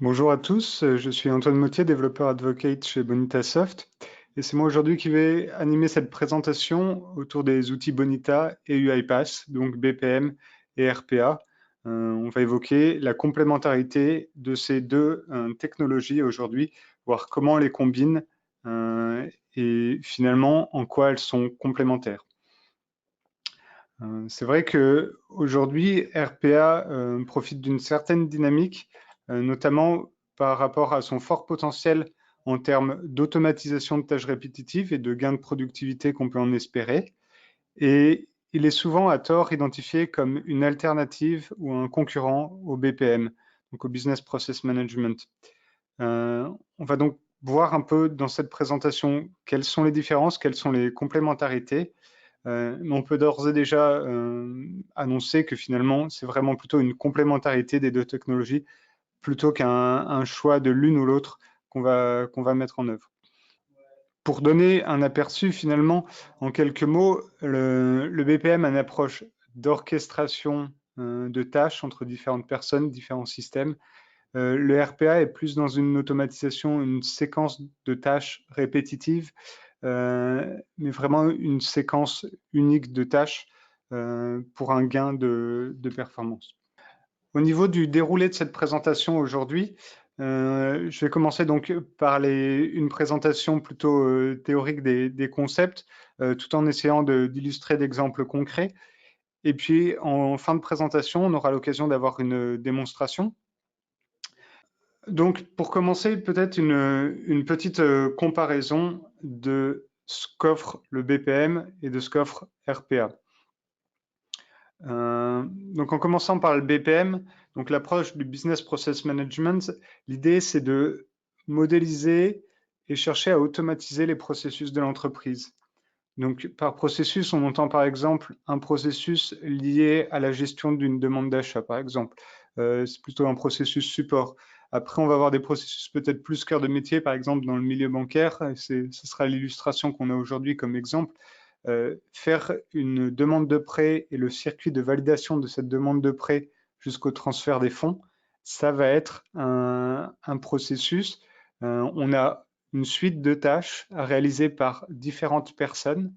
Bonjour à tous, je suis Antoine Mottier, développeur advocate chez Bonitasoft, et c'est moi aujourd'hui qui vais animer cette présentation autour des outils Bonita et UiPath, donc BPM et RPA. On va évoquer la complémentarité de ces deux technologies aujourd'hui, voir comment on les combine et finalement en quoi elles sont complémentaires. C'est vrai que aujourd'hui, RPA profite d'une certaine dynamique, notamment par rapport à son fort potentiel en termes d'automatisation de tâches répétitives et de gains de productivité qu'on peut en espérer. Et il est souvent à tort identifié comme une alternative ou un concurrent au BPM, donc au Business Process Management. On va donc voir un peu dans cette présentation quelles sont les différences, quelles sont les complémentarités, mais on peut d'ores et déjà annoncer que finalement, c'est vraiment plutôt une complémentarité des deux technologies plutôt qu'un choix de l'une ou l'autre qu'on va mettre en œuvre. Pour donner un aperçu finalement, en quelques mots, le BPM a une approche d'orchestration de tâches entre différentes personnes, différents systèmes. Le RPA est plus dans une automatisation, une séquence de tâches répétitives, mais vraiment une séquence unique de tâches pour un gain de performance. Au niveau du déroulé de cette présentation aujourd'hui, je vais commencer donc par une présentation plutôt théorique des concepts, tout en essayant d'illustrer d'exemples concrets. Et puis, en fin de présentation, on aura l'occasion d'avoir une démonstration. Donc, pour commencer, peut-être une petite comparaison de ce qu'offre le BPM et de ce qu'offre RPA. Donc, en commençant par le BPM, donc l'approche du Business Process Management, l'idée c'est de modéliser et chercher à automatiser les processus de l'entreprise. Donc, par processus, on entend par exemple un processus lié à la gestion d'une demande d'achat, par exemple. C'est plutôt un processus support. Après, on va avoir des processus peut-être plus cœur de métier, par exemple dans le milieu bancaire. Ce sera l'illustration qu'on a aujourd'hui comme exemple. Faire une demande de prêt et le circuit de validation de cette demande de prêt jusqu'au transfert des fonds, ça va être un processus. On a une suite de tâches à réaliser par différentes personnes.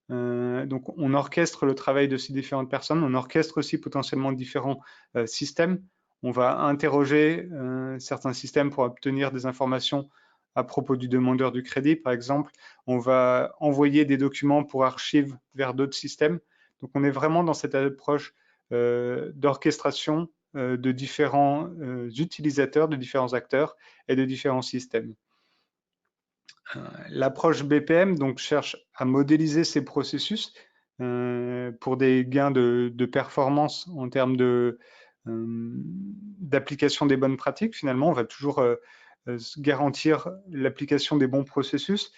Donc, on orchestre le travail de ces différentes personnes, on orchestre aussi potentiellement différents systèmes. On va interroger certains systèmes pour obtenir des informations à propos du demandeur du crédit, par exemple. On va envoyer des documents pour archives vers d'autres systèmes. Donc, on est vraiment dans cette approche d'orchestration de différents utilisateurs, de différents acteurs et de différents systèmes. L'approche BPM donc, cherche à modéliser ces processus pour des gains de performance en termes d'application des bonnes pratiques. Finalement, on va toujours garantir l'application des bons processus.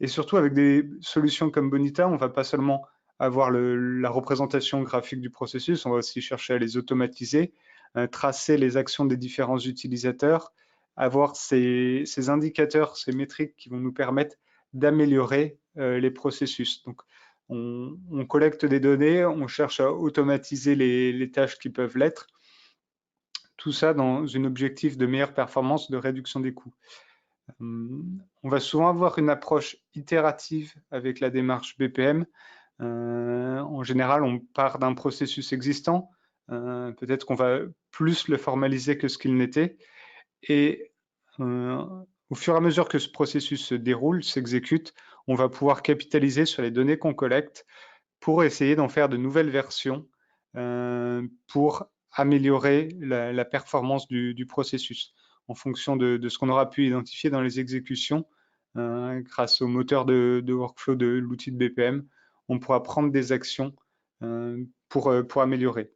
Et surtout, avec des solutions comme Bonita, on ne va pas seulement avoir la représentation graphique du processus, on va aussi chercher à les automatiser, tracer les actions des différents utilisateurs, avoir ces indicateurs, ces métriques qui vont nous permettre d'améliorer les processus. Donc, on collecte des données, on cherche à automatiser les tâches qui peuvent l'être, tout ça dans un objectif de meilleure performance, de réduction des coûts. On va souvent avoir une approche itérative avec la démarche BPM. En général, on part d'un processus existant. Peut-être qu'on va plus le formaliser que ce qu'il n'était. Et au fur et à mesure que ce processus se déroule, s'exécute, on va pouvoir capitaliser sur les données qu'on collecte pour essayer d'en faire de nouvelles versions pour améliorer la performance du processus en fonction de ce qu'on aura pu identifier dans les exécutions grâce au moteur de workflow de l'outil de BPM. On pourra prendre des actions pour améliorer.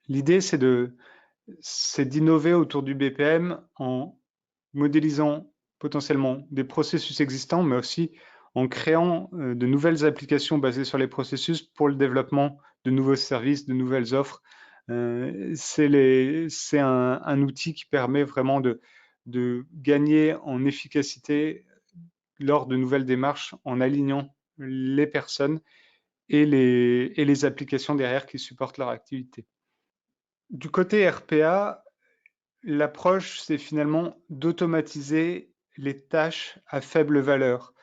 L'idée, c'est d'innover autour du BPM en modélisant potentiellement des processus existants, mais aussi en créant de nouvelles applications basées sur les processus pour le développement de nouveaux services, de nouvelles offres. C'est un outil qui permet vraiment de gagner en efficacité lors de nouvelles démarches en alignant les personnes et les applications derrière qui supportent leur activité. Du côté RPA, l'approche, c'est finalement d'automatiser les tâches à faible valeur.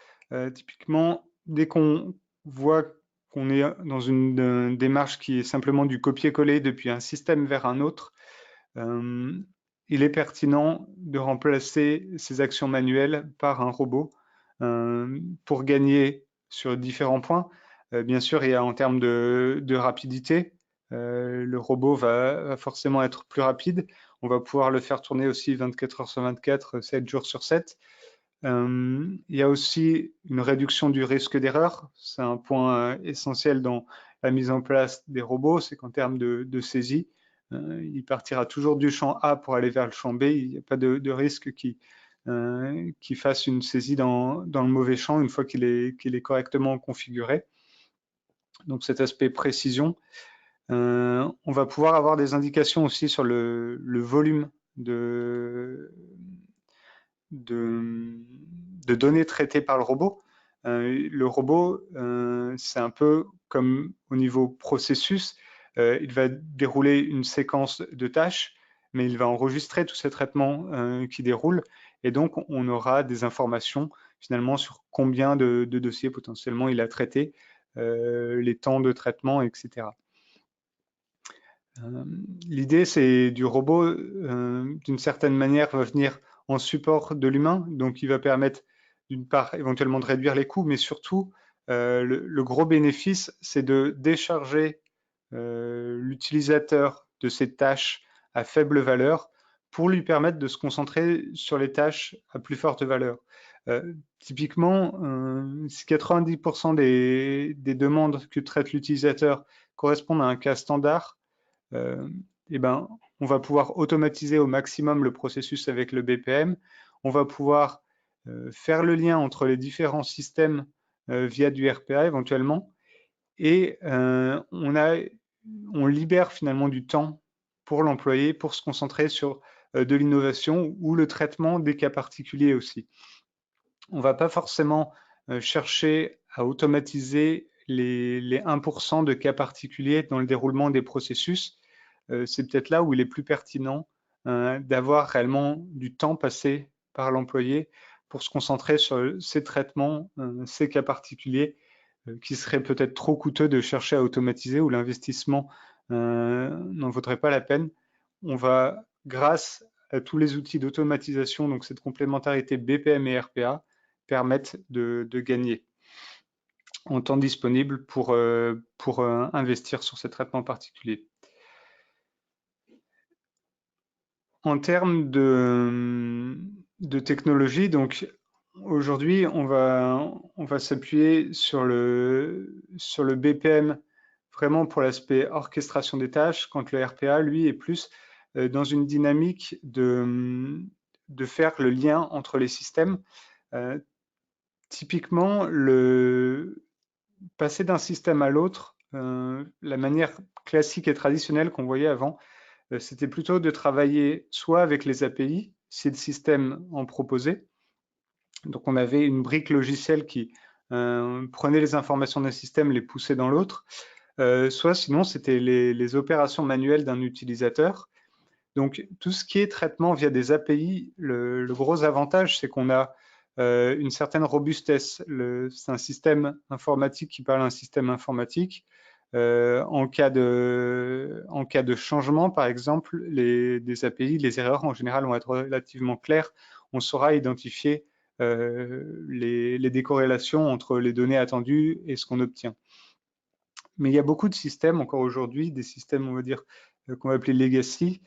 Typiquement, dès qu'on voit qu'on est dans une démarche qui est simplement du copier-coller depuis un système vers un autre, il est pertinent de remplacer ces actions manuelles par un robot pour gagner sur différents points. Bien sûr, il y a en termes de rapidité, le robot va forcément être plus rapide. On va pouvoir le faire tourner aussi 24 heures sur 24, 7 jours sur 7. Il y a aussi une réduction du risque d'erreur. C'est un point essentiel dans la mise en place des robots, c'est qu'en termes de saisie, il partira toujours du champ A pour aller vers le champ B. Il n'y a pas de risque qu'il fasse une saisie dans le mauvais champ une fois qu'il est correctement configuré. Donc cet aspect précision. On va pouvoir avoir des indications aussi sur le volume de données traitées par le robot. Le robot, c'est un peu comme au niveau processus, il va dérouler une séquence de tâches, mais il va enregistrer tous ces traitements qui déroulent, et donc on aura des informations finalement sur combien de dossiers potentiellement il a traités, les temps de traitement, etc. L'idée, c'est du robot, d'une certaine manière, va venir en support de l'humain, donc il va permettre d'une part éventuellement de réduire les coûts, mais surtout, le gros bénéfice, c'est de décharger l'utilisateur de ces tâches à faible valeur pour lui permettre de se concentrer sur les tâches à plus forte valeur. Typiquement, si 90% des demandes que traite l'utilisateur correspondent à un cas standard, eh ben, on va pouvoir automatiser au maximum le processus avec le BPM. On va pouvoir faire le lien entre les différents systèmes via du RPA éventuellement. Et on libère finalement du temps pour l'employé pour se concentrer sur de l'innovation ou le traitement des cas particuliers aussi. On ne va pas forcément chercher à automatiser les 1% de cas particuliers dans le déroulement des processus. C'est peut-être là où il est plus pertinent d'avoir réellement du temps passé par l'employé pour se concentrer sur ces traitements, ces cas particuliers qui seraient peut-être trop coûteux de chercher à automatiser, où l'investissement n'en vaudrait pas la peine. On va, grâce à tous les outils d'automatisation, donc cette complémentarité BPM et RPA, permettre de gagner en temps disponible pour investir sur ces traitements particuliers. En termes de technologie, donc aujourd'hui, on va s'appuyer sur le BPM vraiment pour l'aspect orchestration des tâches, quand le RPA, lui, est plus dans une dynamique de faire le lien entre les systèmes. Typiquement, passer d'un système à l'autre, la manière classique et traditionnelle qu'on voyait avant, c'était plutôt de travailler soit avec les API, si le système en proposait. Donc on avait une brique logicielle qui prenait les informations d'un système, les poussait dans l'autre, soit sinon c'était les opérations manuelles d'un utilisateur. Donc tout ce qui est traitement via des API, le gros avantage, c'est qu'on a une certaine robustesse. C'est un système informatique qui parle à un système informatique. En cas de changement, par exemple, des API, les erreurs en général vont être relativement claires. On saura identifier les décorrélations entre les données attendues et ce qu'on obtient. Mais il y a beaucoup de systèmes encore aujourd'hui, des systèmes, on va dire, qu'on va appeler legacy,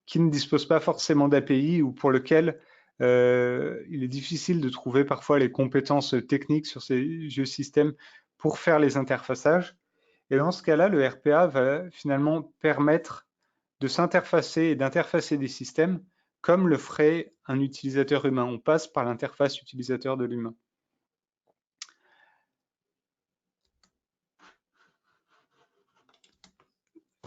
qui ne disposent pas forcément d'API ou pour lesquels il est difficile de trouver parfois les compétences techniques sur ces vieux systèmes pour faire les interfaçages. Et dans ce cas-là, le RPA va finalement permettre de s'interfacer et d'interfacer des systèmes comme le ferait un utilisateur humain. On passe par l'interface utilisateur de l'humain.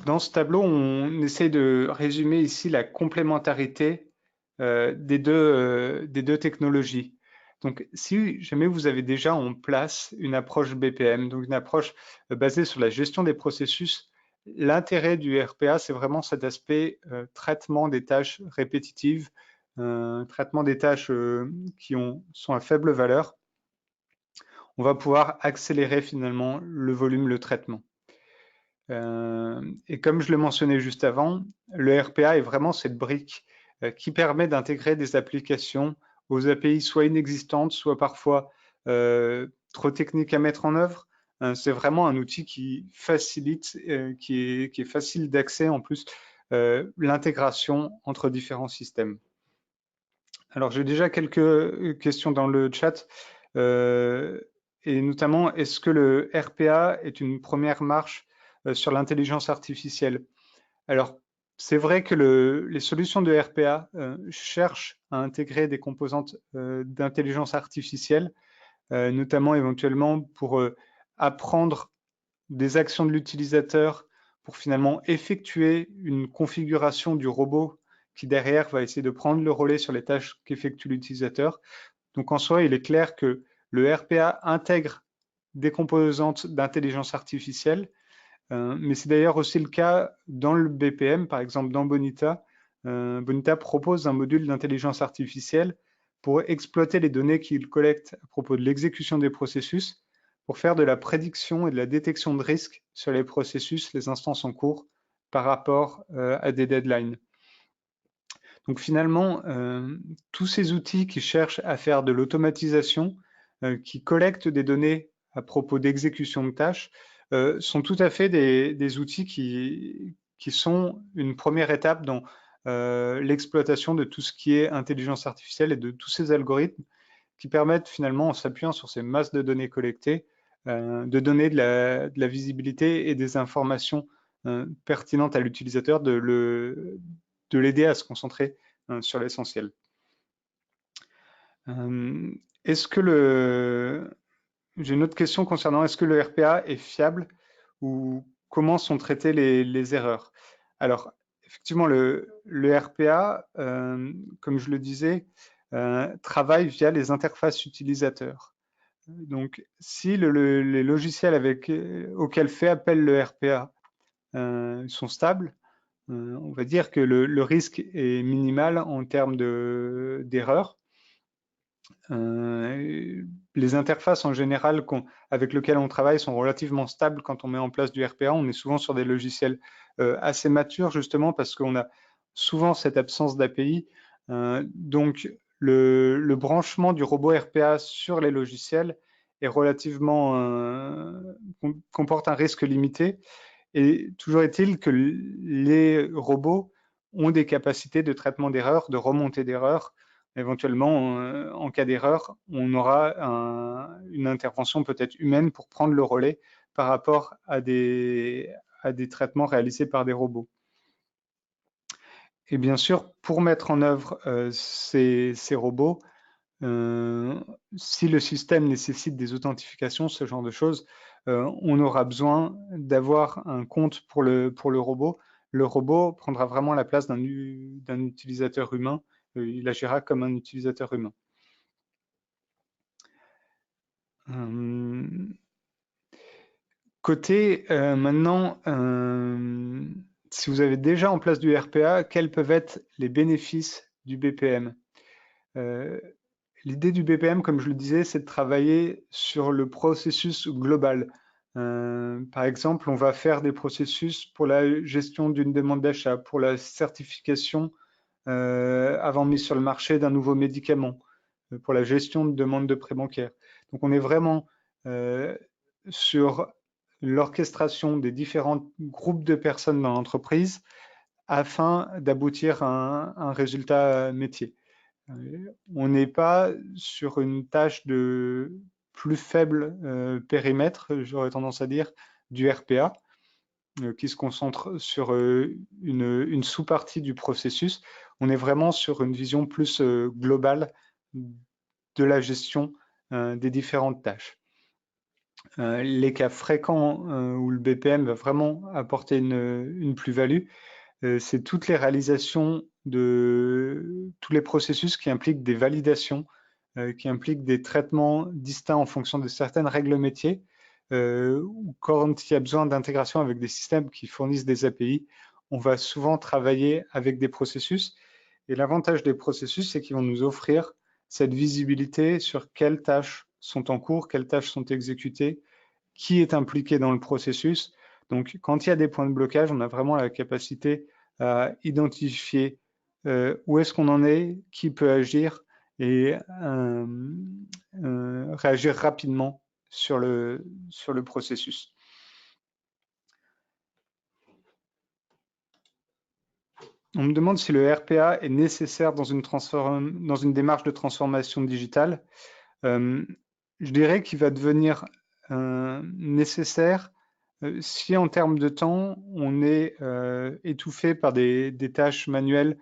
Dans ce tableau, on essaie de résumer ici la complémentarité des deux technologies. Donc, si jamais vous avez déjà en place une approche BPM, donc une approche basée sur la gestion des processus, l'intérêt du RPA, c'est vraiment cet aspect traitement des tâches répétitives, traitement des tâches qui sont à faible valeur. On va pouvoir accélérer finalement le volume, le traitement. Et comme je le mentionnais juste avant, le RPA est vraiment cette brique qui permet d'intégrer des applications aux API soit inexistantes, soit parfois trop techniques à mettre en œuvre. C'est vraiment un outil qui facilite, qui est facile d'accès en plus, l'intégration entre différents systèmes. Alors j'ai déjà quelques questions dans le chat, et notamment, est-ce que le RPA est une première marche sur l'intelligence artificielle? Alors, c'est vrai que les solutions de RPA cherchent à intégrer des composantes d'intelligence artificielle, notamment éventuellement pour apprendre des actions de l'utilisateur, pour finalement effectuer une configuration du robot qui derrière va essayer de prendre le relais sur les tâches qu'effectue l'utilisateur. Donc en soi, il est clair que le RPA intègre des composantes d'intelligence artificielle, mais c'est d'ailleurs aussi le cas dans le BPM, par exemple dans Bonita. Bonita propose un module d'intelligence artificielle pour exploiter les données qu'il collecte à propos de l'exécution des processus, pour faire de la prédiction et de la détection de risques sur les processus, les instances en cours, par rapport à des deadlines. Donc finalement, tous ces outils qui cherchent à faire de l'automatisation, qui collectent des données à propos d'exécution de tâches, sont tout à fait des outils qui sont une première étape dans l'exploitation de tout ce qui est intelligence artificielle et de tous ces algorithmes qui permettent finalement, en s'appuyant sur ces masses de données collectées, de donner de la visibilité et des informations pertinentes à l'utilisateur, de l'aider à se concentrer sur l'essentiel. Est-ce que j'ai une autre question concernant est-ce que le RPA est fiable ou comment sont traitées les erreurs? Alors, effectivement, le RPA, comme je le disais, travaille via les interfaces utilisateurs. Donc, si les logiciels auxquels fait appel le RPA sont stables, on va dire que le risque est minimal en termes d'erreurs. Les interfaces en général avec lesquelles on travaille sont relativement stables quand on met en place du RPA. On est souvent sur des logiciels assez matures justement parce qu'on a souvent cette absence d'API. Donc le branchement du robot RPA sur les logiciels est comporte un risque limité. Et toujours est-il que les robots ont des capacités de traitement d'erreurs, de remontée d'erreurs. Éventuellement, en cas d'erreur, on aura une intervention peut-être humaine pour prendre le relais par rapport à des traitements réalisés par des robots. Et bien sûr, pour mettre en œuvre ces robots, si le système nécessite des authentifications, ce genre de choses, on aura besoin d'avoir un compte pour le robot. Le robot prendra vraiment la place d'un utilisateur humain. Il agira comme un utilisateur humain. Côté maintenant, si vous avez déjà en place du RPA, quels peuvent être les bénéfices du BPM? L'idée du BPM, comme je le disais, c'est de travailler sur le processus global. Par exemple, on va faire des processus pour la gestion d'une demande d'achat, pour la certification avant mise sur le marché d'un nouveau médicament, pour la gestion de demandes de prêt bancaire. Donc on est vraiment sur l'orchestration des différents groupes de personnes dans l'entreprise afin d'aboutir à un résultat métier. On n'est pas sur une tâche de plus faible périmètre, j'aurais tendance à dire, du RPA, qui se concentre sur une sous-partie du processus. On est vraiment sur une vision plus globale de la gestion des différentes tâches. Les cas fréquents où le BPM va vraiment apporter une plus-value, c'est toutes les réalisations de tous les processus qui impliquent des validations, qui impliquent des traitements distincts en fonction de certaines règles métiers. ou quand il y a besoin d'intégration avec des systèmes qui fournissent des API, on va souvent travailler avec des processus. Et l'avantage des processus, c'est qu'ils vont nous offrir cette visibilité sur quelles tâches sont en cours, quelles tâches sont exécutées, qui est impliqué dans le processus. Donc, quand il y a des points de blocage, on a vraiment la capacité à identifier où est-ce qu'on en est, qui peut agir et réagir rapidement sur le processus. On me demande si le RPA est nécessaire dans une démarche de transformation digitale. Je dirais qu'il va devenir nécessaire si en termes de temps, on est étouffé par des tâches manuelles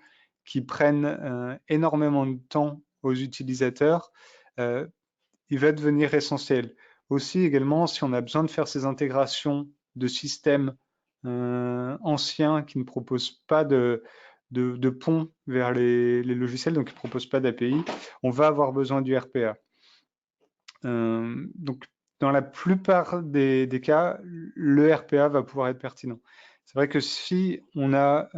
qui prennent énormément de temps aux utilisateurs, il va devenir essentiel. Aussi également, si on a besoin de faire ces intégrations de systèmes anciens qui ne proposent pas de pont vers les logiciels, donc qui ne proposent pas d'API, on va avoir besoin du RPA. Donc, dans la plupart des cas, le RPA va pouvoir être pertinent. C'est vrai que si on a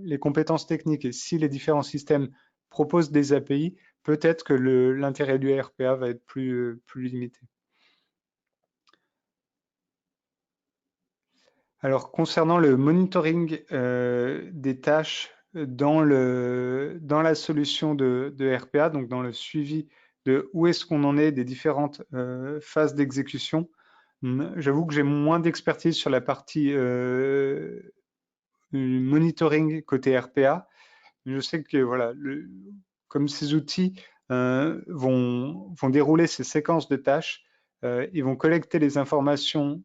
les compétences techniques et si les différents systèmes proposent des API, peut-être que l'intérêt du RPA va être plus limité. Alors, concernant le monitoring des tâches dans la solution de RPA, donc dans le suivi de où est-ce qu'on en est des différentes phases d'exécution, j'avoue que j'ai moins d'expertise sur la partie monitoring côté RPA. Je sais que voilà, comme ces outils vont dérouler ces séquences de tâches, ils vont collecter les informations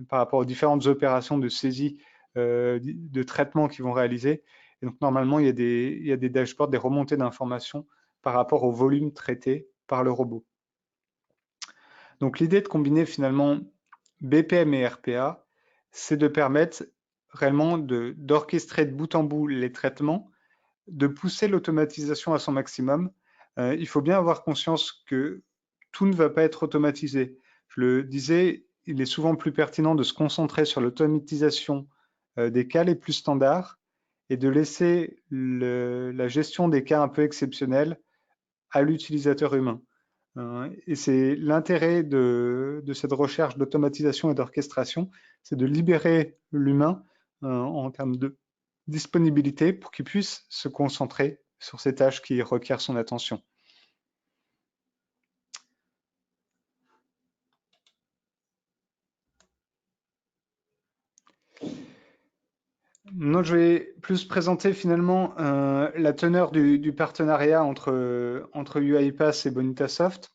par rapport aux différentes opérations de saisie, de traitement qu'ils vont réaliser. Et donc normalement, il y a des dashboards, des remontées d'informations par rapport au volume traité par le robot. Donc l'idée de combiner finalement BPM et RPA, c'est de permettre réellement d'orchestrer de bout en bout les traitements, de pousser l'automatisation à son maximum. Il faut bien avoir conscience que tout ne va pas être automatisé. Je le disais, il est souvent plus pertinent de se concentrer sur l'automatisation des cas les plus standards et de laisser la gestion des cas un peu exceptionnels à l'utilisateur humain. Et c'est l'intérêt de cette recherche d'automatisation et d'orchestration, c'est de libérer l'humain en termes de disponibilité pour qu'il puisse se concentrer sur ces tâches qui requièrent son attention. Non, je vais plus présenter finalement la teneur du partenariat entre UiPath et Bonitasoft.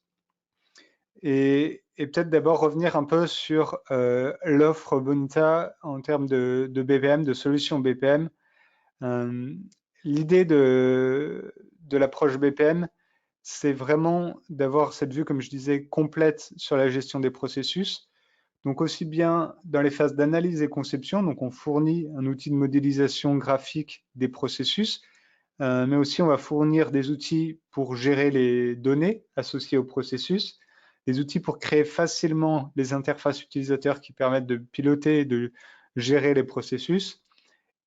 Et peut-être d'abord revenir un peu sur l'offre Bonita en termes de BPM, de solutions BPM. L'idée de l'approche BPM, c'est vraiment d'avoir cette vue, comme je disais, complète sur la gestion des processus. Donc aussi bien dans les phases d'analyse et conception, donc on fournit un outil de modélisation graphique des processus, mais aussi on va fournir des outils pour gérer les données associées au processus, des outils pour créer facilement les interfaces utilisateurs qui permettent de piloter et de gérer les processus,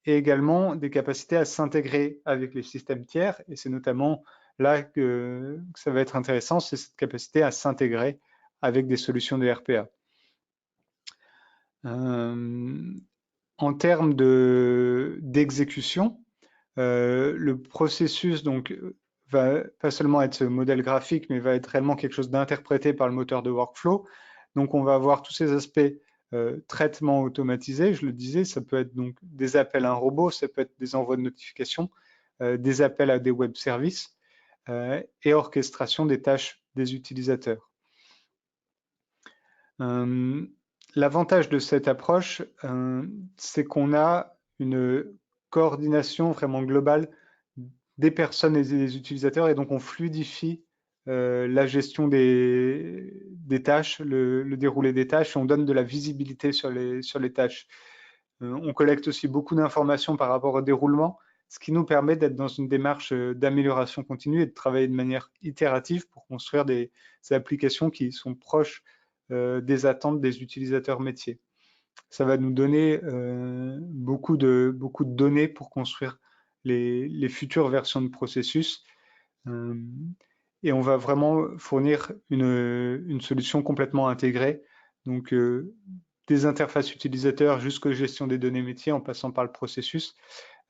et également des capacités à s'intégrer avec les systèmes tiers, et c'est notamment là que ça va être intéressant, c'est cette capacité à s'intégrer avec des solutions de RPA. En termes d'exécution, le processus donc va pas seulement être ce modèle graphique, mais va être réellement quelque chose d'interprété par le moteur de workflow. Donc on va avoir tous ces aspects traitement automatisé, je le disais, ça peut être donc des appels à un robot, ça peut être des envois de notifications, des appels à des web services et orchestration des tâches des utilisateurs. L'avantage de cette approche, c'est qu'on a une coordination vraiment globale des personnes et des utilisateurs, et donc on fluidifie la gestion des tâches, le déroulé des tâches, et on donne de la visibilité sur les tâches. On collecte aussi beaucoup d'informations par rapport au déroulement, ce qui nous permet d'être dans une démarche d'amélioration continue et de travailler de manière itérative pour construire des applications qui sont proches des attentes des utilisateurs métiers. Ça va nous donner beaucoup de données pour construire les futures versions de processus. Et on va vraiment fournir une solution complètement intégrée. Donc, des interfaces utilisateurs jusqu'aux gestion des données métiers en passant par le processus,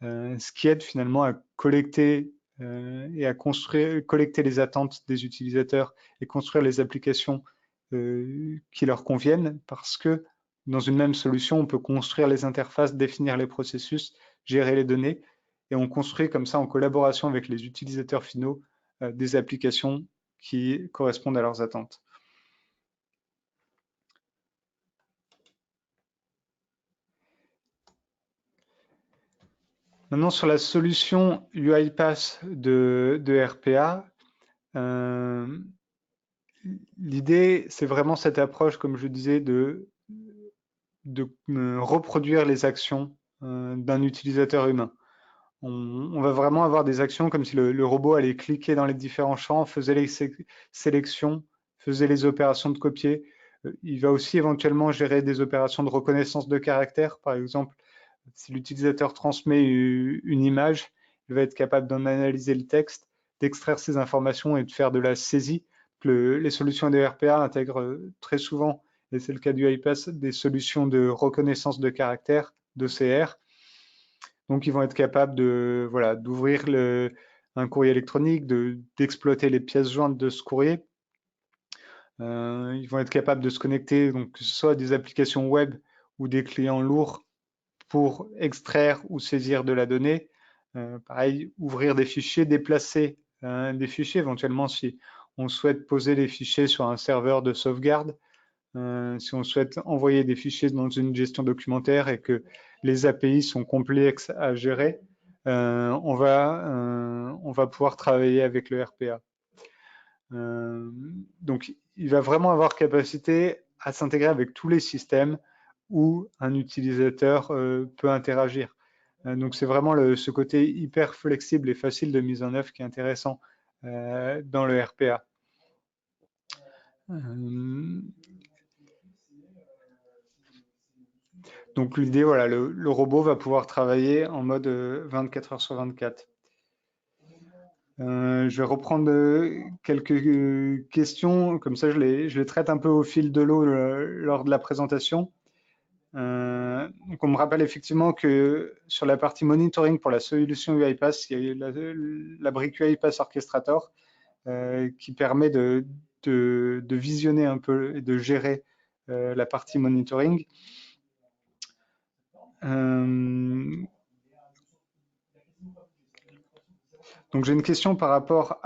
ce qui aide finalement à collecter et à collecter les attentes des utilisateurs et construire les applications qui leur conviennent, parce que dans une même solution, on peut construire les interfaces, définir les processus, gérer les données, et on construit comme ça en collaboration avec les utilisateurs finaux des applications qui correspondent à leurs attentes. Maintenant, sur la solution UiPath de RPA, l'idée, c'est vraiment cette approche, comme je disais, de reproduire les actions d'un utilisateur humain. On va vraiment avoir des actions comme si le robot allait cliquer dans les différents champs, faisait les sélections, faisait les opérations de copier. Il va aussi éventuellement gérer des opérations de reconnaissance de caractère. Par exemple, si l'utilisateur transmet une image, il va être capable d'en analyser le texte, d'extraire ces informations et de faire de la saisie. Les solutions de RPA intègrent très souvent, et c'est le cas du UiPath, des solutions de reconnaissance de caractère, d'OCR. Donc, ils vont être capables de, voilà, d'ouvrir un courrier électronique, d'exploiter les pièces jointes de ce courrier. Ils vont être capables de se connecter, donc que ce soit des applications web ou des clients lourds pour extraire ou saisir de la donnée. Pareil, ouvrir des fichiers, déplacer des fichiers, éventuellement si on souhaite poser les fichiers sur un serveur de sauvegarde, si on souhaite envoyer des fichiers dans une gestion documentaire et que les API sont complexes à gérer, on va pouvoir travailler avec le RPA. Donc, il va vraiment avoir capacité à s'intégrer avec tous les systèmes où un utilisateur peut interagir. Donc, c'est vraiment ce côté hyper flexible et facile de mise en œuvre qui est intéressant dans le RPA. Donc l'idée, voilà, le robot va pouvoir travailler en mode 24 heures sur 24. Je vais reprendre quelques questions, comme ça je les traite un peu au fil de l'eau lors de la présentation. Donc on me rappelle effectivement que sur la partie monitoring pour la solution UiPath, il y a la brique UiPath Orchestrator qui permet de visionner un peu et de gérer la partie monitoring. Donc j'ai une question par rapport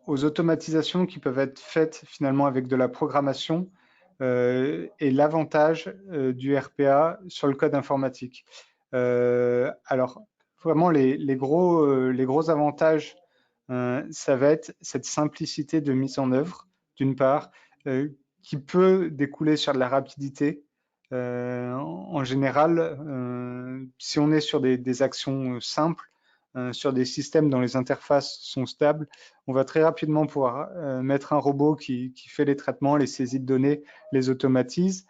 aux automatisations qui peuvent être faites finalement avec de la programmation et l'avantage du RPA sur le code informatique. Alors vraiment les gros avantages, ça va être cette simplicité de mise en œuvre d'une part, qui peut découler sur de la rapidité. En général, si on est sur des actions simples, sur des systèmes dont les interfaces sont stables, on va très rapidement pouvoir mettre un robot qui fait les traitements, les saisies de données, les automatise.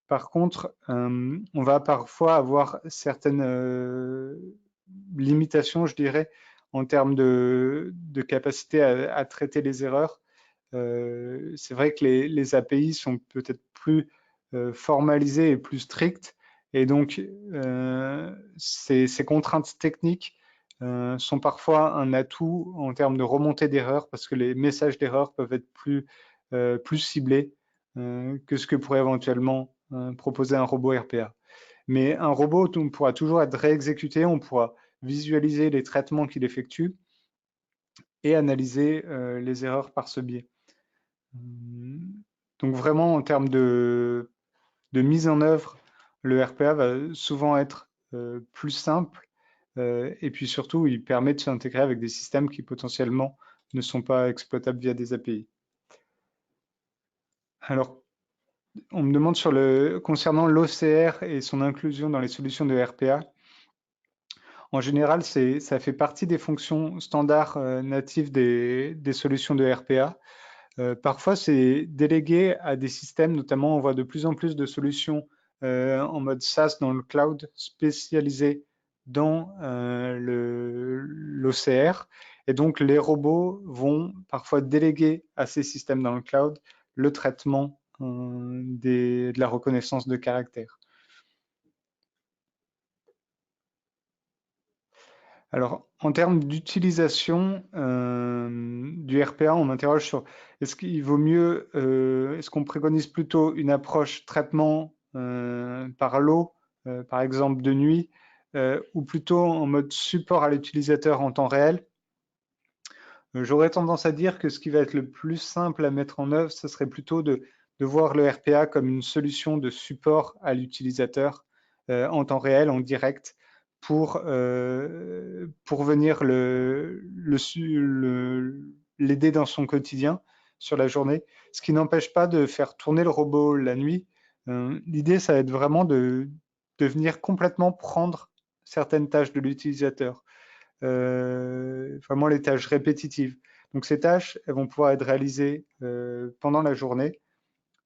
Par contre, on va parfois avoir certaines limitations, je dirais, en termes de capacité à traiter les erreurs. C'est vrai que les API sont peut-être plus formalisées et plus strictes, et donc ces contraintes techniques sont parfois un atout en termes de remontée d'erreurs, parce que les messages d'erreur peuvent être plus ciblés que ce que pourrait éventuellement proposer un robot RPA. Mais un robot pourra toujours être réexécuté, on pourra visualiser les traitements qu'il effectue et analyser les erreurs par ce biais. Donc vraiment, en termes de mise en œuvre, le RPA va souvent être plus simple et puis surtout, il permet de s'intégrer avec des systèmes qui potentiellement ne sont pas exploitables via des API. Alors, on me demande concernant l'OCR et son inclusion dans les solutions de RPA. En général, ça fait partie des fonctions standards natives des solutions de RPA. Parfois, c'est délégué à des systèmes, notamment on voit de plus en plus de solutions en mode SaaS dans le cloud spécialisés dans l'OCR. Et donc, les robots vont parfois déléguer à ces systèmes dans le cloud le traitement de la reconnaissance de caractère. Alors, en termes d'utilisation du RPA, on m'interroge sur est-ce qu'il vaut mieux, est-ce qu'on préconise plutôt une approche traitement par lot, par exemple de nuit, ou plutôt en mode support à l'utilisateur en temps réel? J'aurais tendance à dire que ce qui va être le plus simple à mettre en œuvre, ce serait plutôt de voir le RPA comme une solution de support à l'utilisateur en temps réel, en direct, pour venir l'aider dans son quotidien sur la journée. Ce qui n'empêche pas de faire tourner le robot la nuit. L'idée, ça va être vraiment de venir complètement prendre certaines tâches de l'utilisateur. Vraiment les tâches répétitives. Donc ces tâches, elles vont pouvoir être réalisées pendant la journée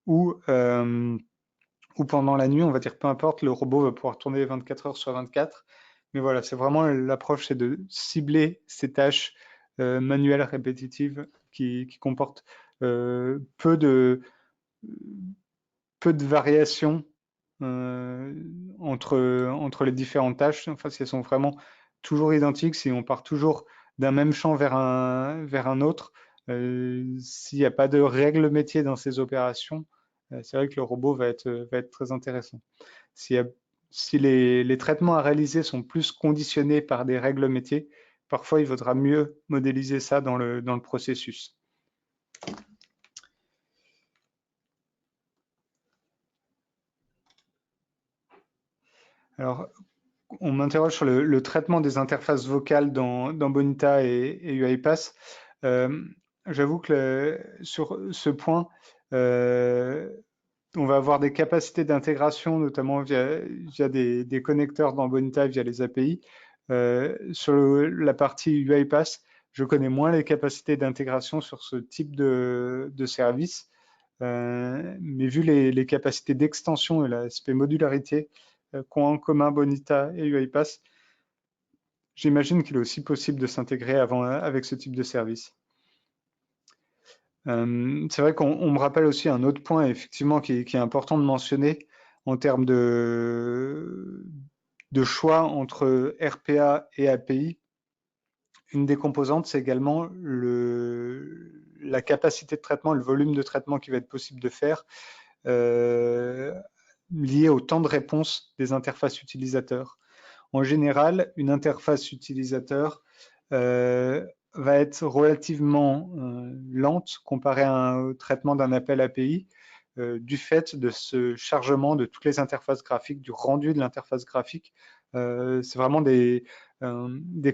ou pendant la nuit, on va dire peu importe, le robot va pouvoir tourner 24 heures sur 24. Mais voilà, c'est vraiment l'approche, c'est de cibler ces tâches manuelles répétitives qui comportent peu de variations entre les différentes tâches. Enfin, si elles sont vraiment toujours identiques, si on part toujours d'un même champ vers un autre, s'il n'y a pas de règle métier dans ces opérations, c'est vrai que le robot va être très intéressant. Si les traitements à réaliser sont plus conditionnés par des règles métiers, parfois il vaudra mieux modéliser ça dans le processus. Alors, on m'interroge sur le traitement des interfaces vocales dans Bonita et UiPath. J'avoue que sur ce point, on va avoir des capacités d'intégration, notamment via des connecteurs dans Bonita, via les API. Sur la partie UiPath, je connais moins les capacités d'intégration sur ce type de service. Mais vu les capacités d'extension et l'aspect modularité qu'ont en commun Bonita et UiPath, j'imagine qu'il est aussi possible de s'intégrer avec ce type de service. C'est vrai qu'on me rappelle aussi un autre point, effectivement, qui est important de mentionner en termes de choix entre RPA et API. Une des composantes, c'est également la capacité de traitement, le volume de traitement qui va être possible de faire lié au temps de réponse des interfaces utilisateurs. En général, une interface utilisateur va être relativement lente comparée à un traitement d'un appel API du fait de ce chargement de toutes les interfaces graphiques, du rendu de l'interface graphique. C'est vraiment des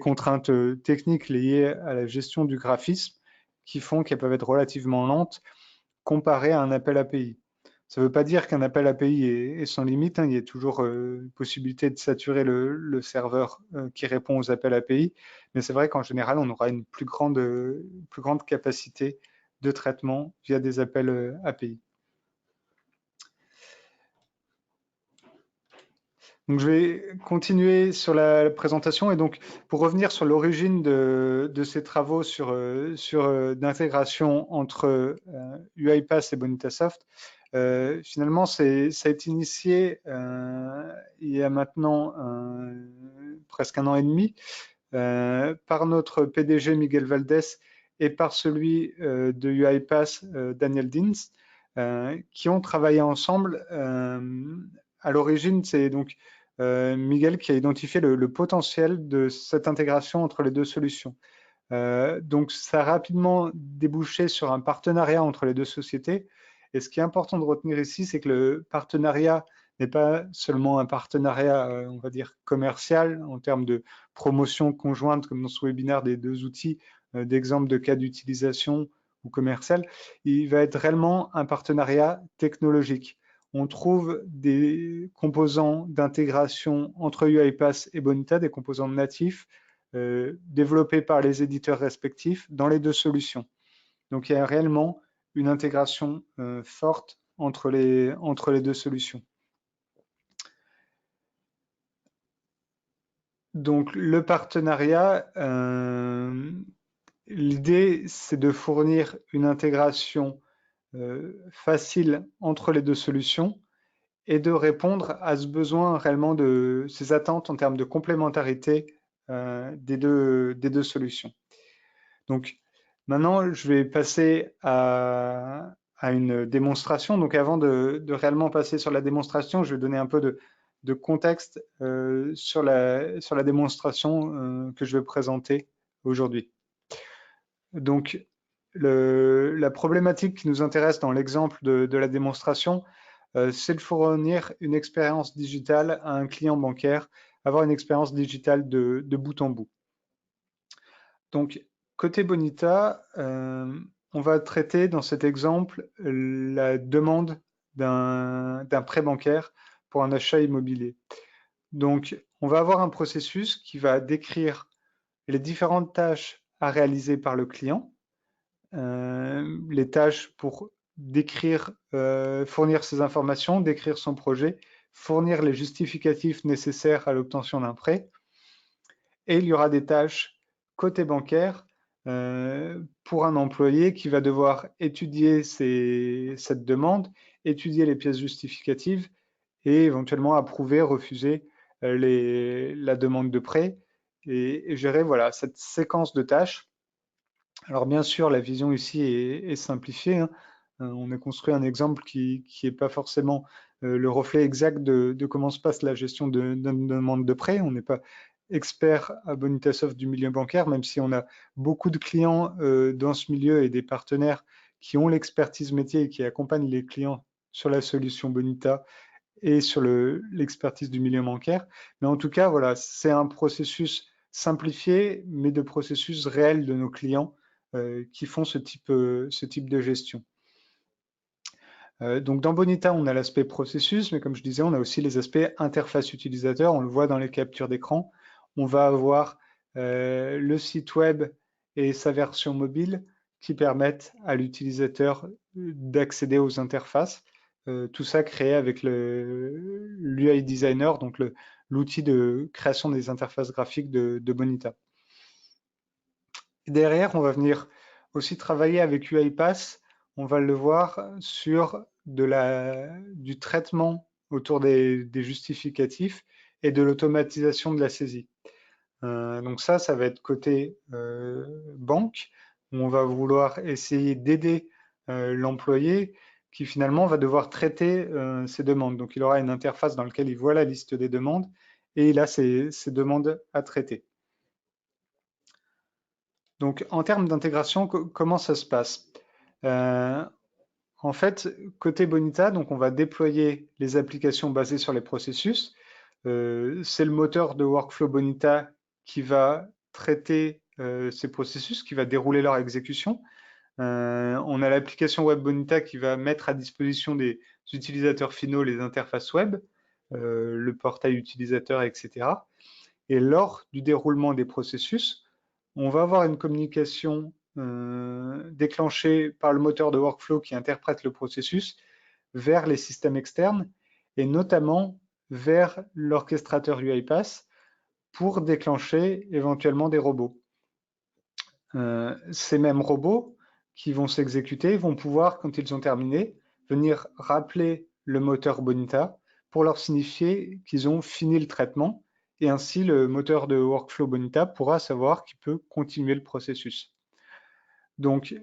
contraintes techniques liées à la gestion du graphisme qui font qu'elles peuvent être relativement lentes comparées à un appel API. Ça ne veut pas dire qu'un appel API est sans limite, hein. Il y a toujours possibilité de saturer le serveur qui répond aux appels API, mais c'est vrai qu'en général, on aura une plus grande capacité de traitement via des appels API. Donc, je vais continuer sur la présentation et donc pour revenir sur l'origine de ces travaux sur d'intégration entre UiPath et Bonitasoft. Finalement, ça a été initié il y a maintenant presque 1 an et demi par notre PDG Miguel Valdés et par celui de UiPath Daniel Dins, qui ont travaillé ensemble. À l'origine, c'est donc Miguel qui a identifié le potentiel de cette intégration entre les deux solutions. Donc, ça a rapidement débouché sur un partenariat entre les deux sociétés. Et ce qui est important de retenir ici, c'est que le partenariat n'est pas seulement un partenariat, on va dire, commercial en termes de promotion conjointe, comme dans ce webinaire des deux outils, d'exemple de cas d'utilisation ou commercial. Il va être réellement un partenariat technologique. On trouve des composants d'intégration entre UiPath et Bonita, des composants natifs, développés par les éditeurs respectifs dans les deux solutions. Donc il y a réellement une intégration forte entre les deux solutions. Donc le partenariat, l'idée c'est de fournir une intégration facile entre les deux solutions et de répondre à ce besoin réellement de ces attentes en termes de complémentarité des deux solutions. Donc maintenant, je vais passer à une démonstration. Donc avant de réellement passer sur la démonstration, je vais donner un peu de contexte sur la démonstration que je vais présenter aujourd'hui. Donc la problématique qui nous intéresse dans l'exemple de la démonstration, c'est de fournir une expérience digitale à un client bancaire, avoir une expérience digitale de bout en bout. Donc, côté Bonita, on va traiter dans cet exemple la demande d'un prêt bancaire pour un achat immobilier. Donc, on va avoir un processus qui va décrire les différentes tâches à réaliser par le client, les tâches pour décrire, fournir ses informations, décrire son projet, fournir les justificatifs nécessaires à l'obtention d'un prêt. Et il y aura des tâches côté bancaire pour un employé qui va devoir étudier cette demande, étudier les pièces justificatives et éventuellement approuver, refuser la demande de prêt et gérer voilà, cette séquence de tâches. Alors bien sûr, la vision ici est simplifiée. Hein. On a construit un exemple qui n'est pas forcément le reflet exact de comment se passe la gestion d'une demande de prêt. On n'est pas expert à Bonitasoft du milieu bancaire, même si on a beaucoup de clients dans ce milieu et des partenaires qui ont l'expertise métier et qui accompagnent les clients sur la solution Bonita et sur l'expertise du milieu bancaire. Mais en tout cas, voilà, c'est un processus simplifié, mais de processus réels de nos clients qui font ce type de gestion. Donc dans Bonita, on a l'aspect processus, mais comme je disais, on a aussi les aspects interface utilisateur. On le voit dans les captures d'écran. On va avoir le site web et sa version mobile qui permettent à l'utilisateur d'accéder aux interfaces. Tout ça créé avec l'UI Designer, donc l'outil de création des interfaces graphiques de Bonita. Derrière, on va venir aussi travailler avec UiPath. On va le voir sur du traitement autour des justificatifs et de l'automatisation de la saisie. Donc ça va être côté banque, où on va vouloir essayer d'aider l'employé qui finalement va devoir traiter ces demandes. Donc il aura une interface dans laquelle il voit la liste des demandes et il a ces demandes à traiter. Donc, en termes d'intégration, comment ça se passe? En fait, côté Bonita, donc on va déployer les applications basées sur les processus. C'est le moteur de workflow Bonita qui va traiter ces processus, qui va dérouler leur exécution. On a l'application Web Bonita qui va mettre à disposition des utilisateurs finaux les interfaces web, le portail utilisateur, etc. Et lors du déroulement des processus, on va avoir une communication déclenchée par le moteur de workflow qui interprète le processus vers les systèmes externes et notamment vers l'orchestrateur UiPath pour déclencher éventuellement des robots. Ces mêmes robots qui vont s'exécuter vont pouvoir, quand ils ont terminé, venir rappeler le moteur Bonita pour leur signifier qu'ils ont fini le traitement et ainsi le moteur de workflow Bonita pourra savoir qu'il peut continuer le processus. Donc,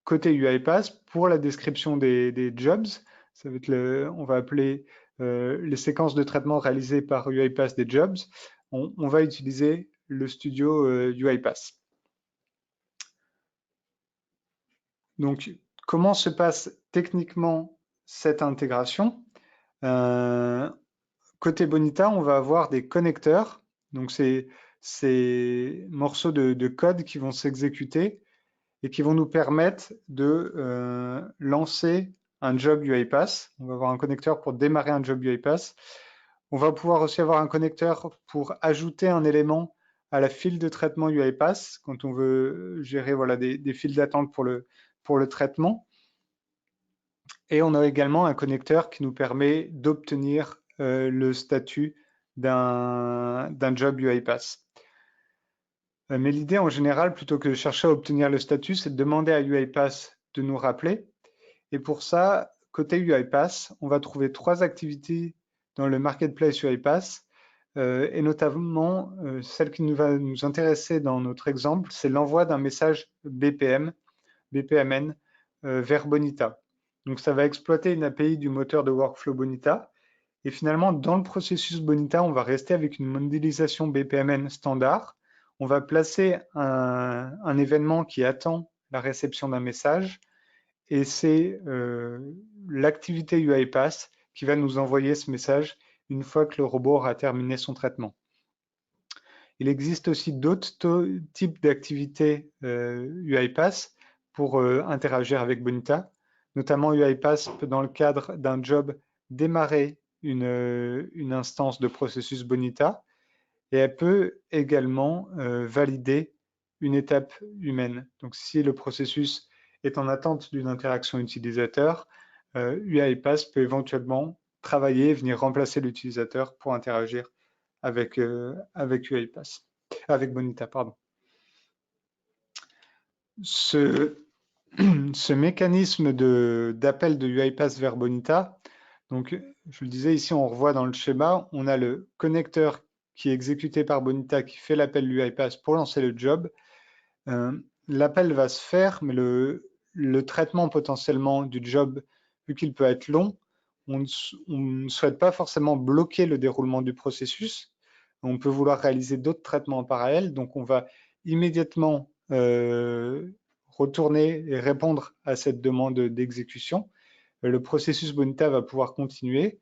côté UiPath, pour la description des jobs, ça va être on va appeler les séquences de traitement réalisées par UiPath des jobs, on va utiliser le studio UiPath. Donc, comment se passe techniquement cette intégration? Côté Bonita, on va avoir des connecteurs, donc ces morceaux de code qui vont s'exécuter et qui vont nous permettre de lancer un job UiPath. On va avoir un connecteur pour démarrer un job UiPath. On va pouvoir aussi avoir un connecteur pour ajouter un élément à la file de traitement UiPath quand on veut gérer voilà, des files d'attente pour le traitement. Et on a également un connecteur qui nous permet d'obtenir le statut d'un job UiPath. Mais l'idée en général, plutôt que de chercher à obtenir le statut, c'est de demander à UiPath de nous rappeler. Et pour ça, côté UiPath, on va trouver 3 activités dans le marketplace UiPath, et notamment celle qui va nous intéresser dans notre exemple, c'est l'envoi d'un message BPMN vers Bonita. Donc ça va exploiter une API du moteur de workflow Bonita. Et finalement, dans le processus Bonita, on va rester avec une modélisation BPMN standard. On va placer un événement qui attend la réception d'un message. Et c'est l'activité UiPath qui va nous envoyer ce message une fois que le robot aura terminé son traitement. Il existe aussi d'autres types d'activités UiPath pour interagir avec Bonita. Notamment, UiPath peut, dans le cadre d'un job, démarrer une instance de processus Bonita et elle peut également valider une étape humaine. Donc, si le processus est en attente d'une interaction utilisateur, UiPath peut éventuellement travailler et venir remplacer l'utilisateur pour interagir avec UiPath, avec Bonita, pardon. Ce mécanisme d'appel de UiPath vers Bonita, donc je le disais ici, on revoit dans le schéma, on a le connecteur qui est exécuté par Bonita qui fait l'appel UiPath pour lancer le job. L'appel va se faire, mais le traitement potentiellement du job, vu qu'il peut être long, on ne souhaite pas forcément bloquer le déroulement du processus. On peut vouloir réaliser d'autres traitements en parallèle, donc on va immédiatement retourner et répondre à cette demande d'exécution. Le processus Bonita va pouvoir continuer.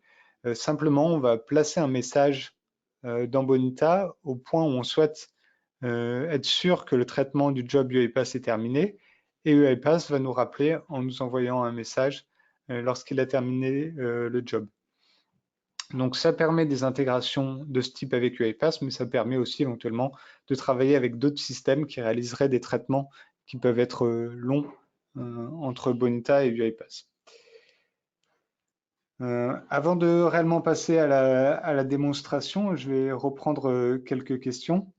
Simplement, on va placer un message dans Bonita au point où on souhaite être sûr que le traitement du job UiPath est terminé. Et UiPath va nous rappeler en nous envoyant un message lorsqu'il a terminé le job. Donc ça permet des intégrations de ce type avec UiPath, mais ça permet aussi éventuellement de travailler avec d'autres systèmes qui réaliseraient des traitements qui peuvent être longs entre Bonita et UiPath. Avant de réellement passer à la démonstration, je vais reprendre quelques questions.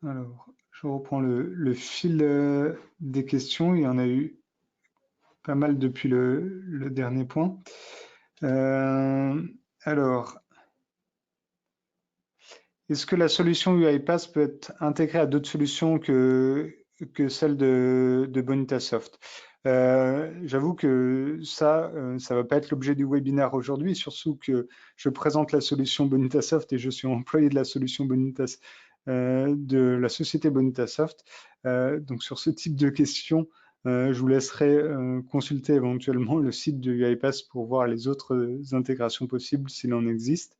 Alors, je reprends le fil des questions. Il y en a eu pas mal depuis le dernier point. Alors, est-ce que la solution UiPath peut être intégrée à d'autres solutions que celle de Bonitasoft? J'avoue que ça va pas être l'objet du webinaire aujourd'hui, surtout que je présente la solution Bonitasoft et je suis employé de la solution Bonitasoft, de la société Bonitasoft. Donc sur ce type de questions, je vous laisserai consulter éventuellement le site de UiPath pour voir les autres intégrations possibles s'il en existe.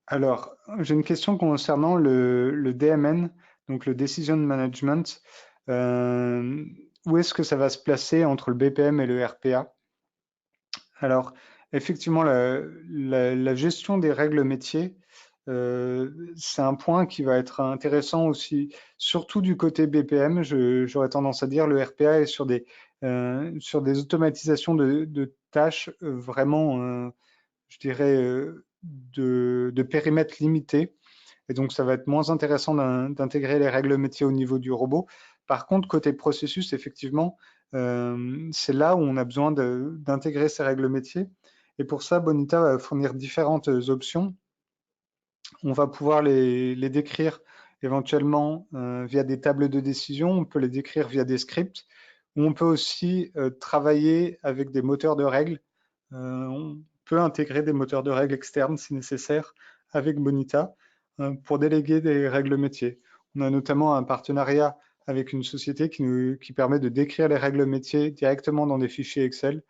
Alors, j'ai une question concernant le DMN, donc le Decision Management. Où est-ce que ça va se placer entre le BPM et le RPA? Alors, effectivement, la gestion des règles métiers, c'est un point qui va être intéressant aussi, surtout du côté BPM. J'aurais tendance à dire le RPA est sur des automatisations de tâches vraiment, je dirais, de périmètre limité. Et donc, ça va être moins intéressant d'intégrer les règles métiers au niveau du robot. Par contre, côté processus, effectivement, c'est là où on a besoin d'intégrer ces règles métiers. Et pour ça, Bonita va fournir différentes options. On va pouvoir les décrire éventuellement via des tables de décision. On peut les décrire via des scripts. Ou on peut aussi travailler avec des moteurs de règles. On peut intégrer des moteurs de règles externes si nécessaire avec Bonita pour déléguer des règles métiers. On a notamment un partenariat avec une société qui permet de décrire les règles métiers directement dans des fichiers Excel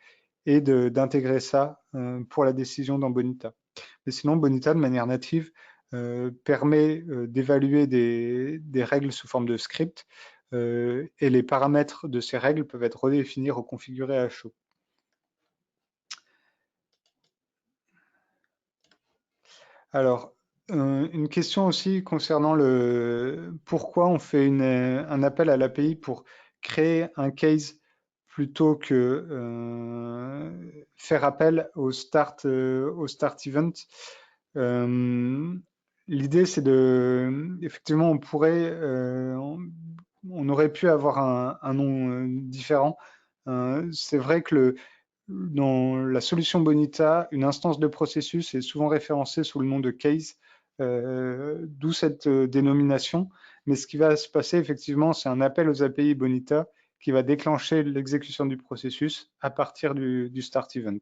et d'intégrer ça pour la décision dans Bonita. Mais sinon, Bonita, de manière native, permet d'évaluer des règles sous forme de script et les paramètres de ces règles peuvent être redéfinis, reconfigurés à chaud. Alors, une question aussi concernant le pourquoi on fait un appel à l'API pour créer un case plutôt que faire appel au start event. Euh, L'idée, c'est effectivement, on aurait pu avoir un nom différent. C'est vrai que dans la solution Bonita, une instance de processus est souvent référencée sous le nom de case, d'où cette dénomination. Mais ce qui va se passer, effectivement, c'est un appel aux API Bonita qui va déclencher l'exécution du processus à partir du start event.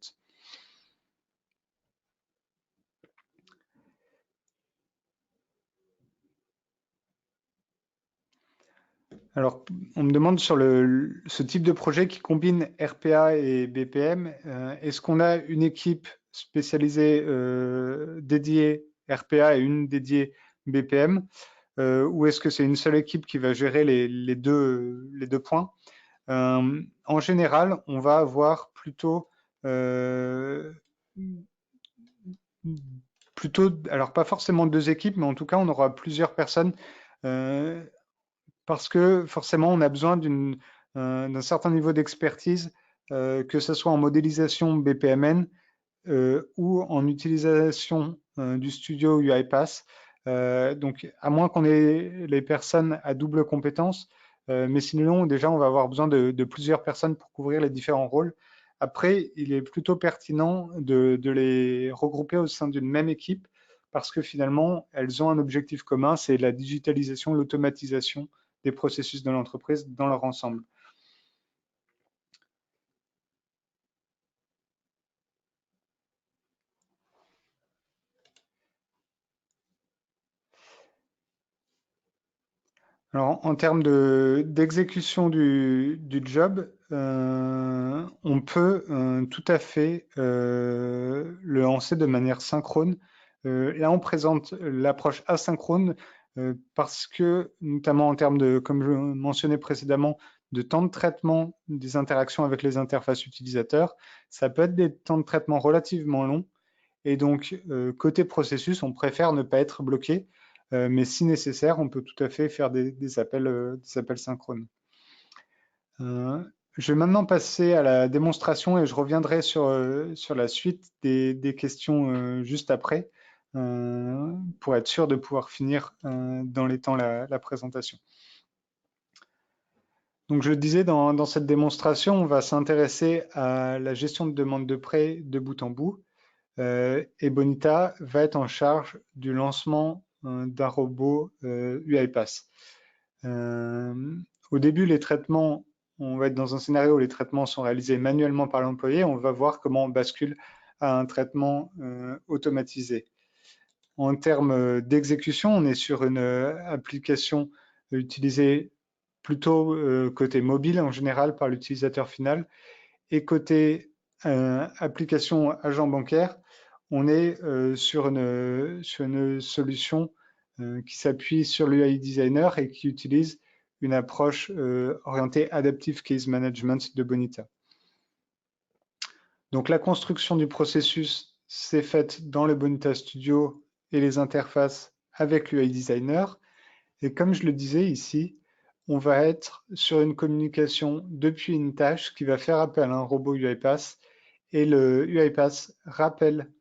Alors, on me demande sur ce type de projet qui combine RPA et BPM, est-ce qu'on a une équipe spécialisée dédiée RPA et une dédiée BPM, ou est-ce que c'est une seule équipe qui va gérer les deux points? En général, on va avoir euh, alors pas forcément deux équipes, mais en tout cas, on aura plusieurs personnes. euh, Parce que forcément, on a besoin d'un certain niveau d'expertise, que ce soit en modélisation BPMN ou en utilisation du studio UiPath. Donc, à moins qu'on ait les personnes à double compétence, mais sinon, déjà, on va avoir besoin de plusieurs personnes pour couvrir les différents rôles. Après, il est plutôt pertinent de les regrouper au sein d'une même équipe parce que finalement, elles ont un objectif commun, c'est la digitalisation, l'automatisation des processus de l'entreprise dans leur ensemble. Alors, en termes d'exécution du job, on peut tout à fait le lancer de manière synchrone. Là, on présente l'approche asynchrone parce que, notamment en termes de, comme je mentionnais précédemment, de temps de traitement des interactions avec les interfaces utilisateurs, ça peut être des temps de traitement relativement longs. Et donc, côté processus, on préfère ne pas être bloqué, mais si nécessaire, on peut tout à fait faire des appels synchrones. Je vais maintenant passer à la démonstration et je reviendrai sur la suite des questions juste après, pour être sûr de pouvoir finir dans les temps la présentation. Donc, je le disais, dans cette démonstration, on va s'intéresser à la gestion de demande de prêt de bout en bout. Et Bonita va être en charge du lancement d'un robot UiPath. Au début, on va être dans un scénario où les traitements sont réalisés manuellement par l'employé. On va voir comment on bascule à un traitement automatisé. En termes d'exécution, on est sur une application utilisée plutôt côté mobile en général par l'utilisateur final et côté application agent bancaire, on est sur une solution qui s'appuie sur l'UI Designer et qui utilise une approche orientée Adaptive Case Management de Bonita. Donc la construction du processus s'est faite dans le Bonita Studio et les interfaces avec l'UI Designer. Et comme je le disais ici, on va être sur une communication depuis une tâche qui va faire appel à un robot UiPath et le UiPath rappelle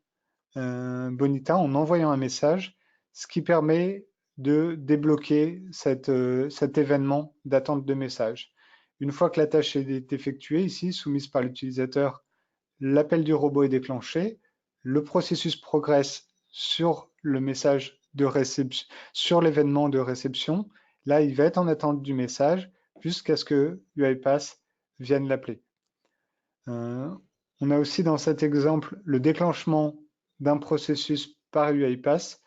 Bonita en envoyant un message, ce qui permet de débloquer cet événement d'attente de message. Une fois que la tâche est effectuée, ici, soumise par l'utilisateur, l'appel du robot est déclenché, le processus progresse sur le message de réception, sur l'événement de réception. Là, il va être en attente du message jusqu'à ce que UiPath vienne l'appeler. On a aussi dans cet exemple le déclenchement d'un processus par UiPath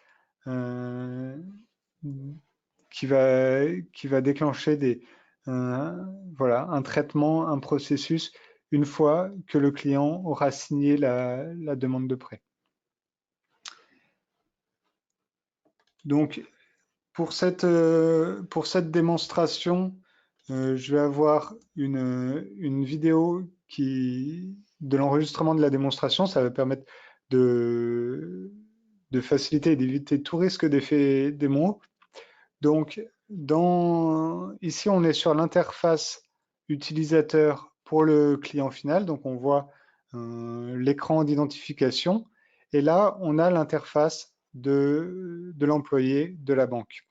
qui va déclencher voilà, un traitement, un processus une fois que le client aura signé la demande de prêt. Donc, pour cette démonstration, je vais avoir une vidéo de l'enregistrement de la démonstration. Ça va permettre de faciliter et d'éviter tout risque d'effet démo. Donc, ici, on est sur l'interface utilisateur pour le client final. Donc, on voit l'écran d'identification. Et là, on a l'interface de l'employé de la banque.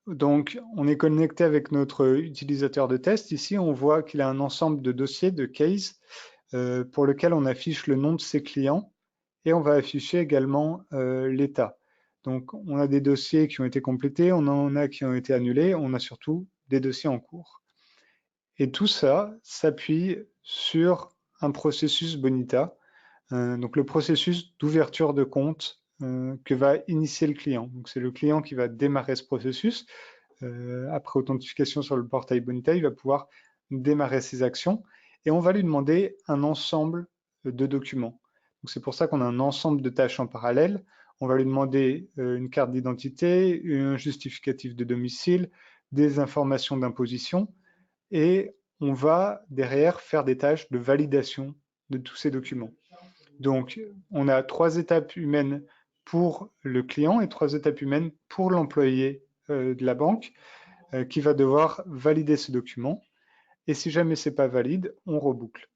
Donc, on est connecté avec notre utilisateur de test. Ici, on voit qu'il a un ensemble de dossiers, de cases, pour lequel on affiche le nom de ses clients et on va afficher également l'état. Donc, on a des dossiers qui ont été complétés, on en a qui ont été annulés, on a surtout des dossiers en cours. Et tout ça s'appuie sur un processus Bonita, donc le processus d'ouverture de compte que va initier le client. Donc, c'est le client qui va démarrer ce processus. Après authentification sur le portail Bonita, il va pouvoir démarrer ses actions et on va lui demander un ensemble de documents. C'est pour ça qu'on a un ensemble de tâches en parallèle. On va lui demander une carte d'identité, un justificatif de domicile, des informations d'imposition et on va derrière faire des tâches de validation de tous ces documents. Donc, on a 3 étapes humaines pour le client et 3 étapes humaines pour l'employé de la banque qui va devoir valider ce document. Et si jamais ce n'est pas valide, on reboucle.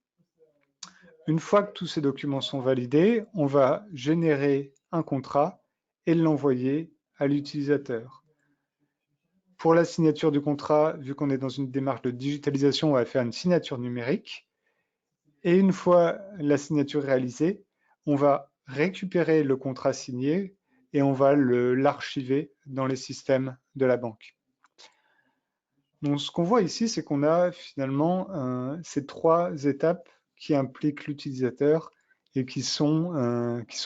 Une fois que tous ces documents sont validés, on va générer un contrat et l'envoyer à l'utilisateur. Pour la signature du contrat, vu qu'on est dans une démarche de digitalisation, on va faire une signature numérique. Et une fois la signature réalisée, on va récupérer le contrat signé et on va l'archiver dans les systèmes de la banque. Donc, ce qu'on voit ici, c'est qu'on a finalement ces 3 étapes qui impliquent l'utilisateur et qui sont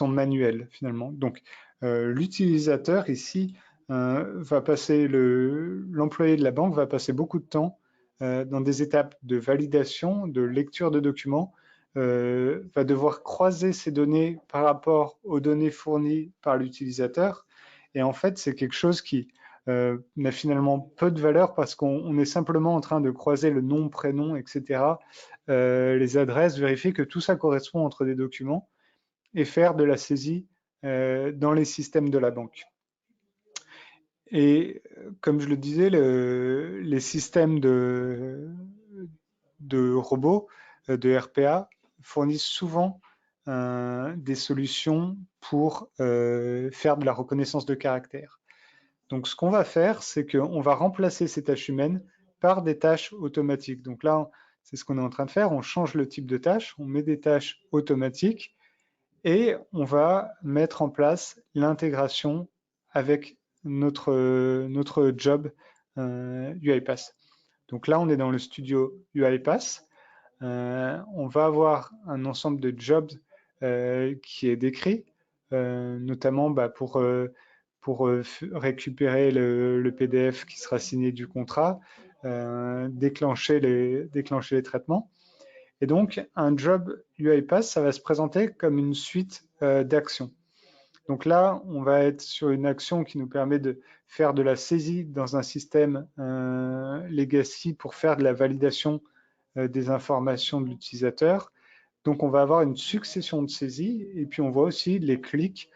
manuelles finalement. Donc, l'utilisateur ici va passer, l'employé de la banque va passer beaucoup de temps dans des étapes de validation, de lecture de documents, va devoir croiser ces données par rapport aux données fournies par l'utilisateur. Et en fait, c'est quelque chose qui n'a finalement peu de valeur parce qu'on est simplement en train de croiser le nom, prénom, etc., les adresses, vérifier que tout ça correspond entre des documents et faire de la saisie dans les systèmes de la banque. Et comme je le disais, les systèmes de robots, de RPA, fournissent souvent des solutions pour faire de la reconnaissance de caractère. Donc, ce qu'on va faire, c'est qu'on va remplacer ces tâches humaines par des tâches automatiques. Donc là, c'est ce qu'on est en train de faire. On change le type de tâche, on met des tâches automatiques et on va mettre en place l'intégration avec notre job UiPath. Donc là, on est dans le studio UiPath. On va avoir un ensemble de jobs qui est décrit, notamment pour récupérer le PDF qui sera signé du contrat, déclencher les traitements. Et donc, un job UiPath, ça va se présenter comme une suite d'actions. Donc là, on va être sur une action qui nous permet de faire de la saisie dans un système legacy pour faire de la validation des informations de l'utilisateur. Donc, on va avoir une succession de saisies et puis on voit aussi les clics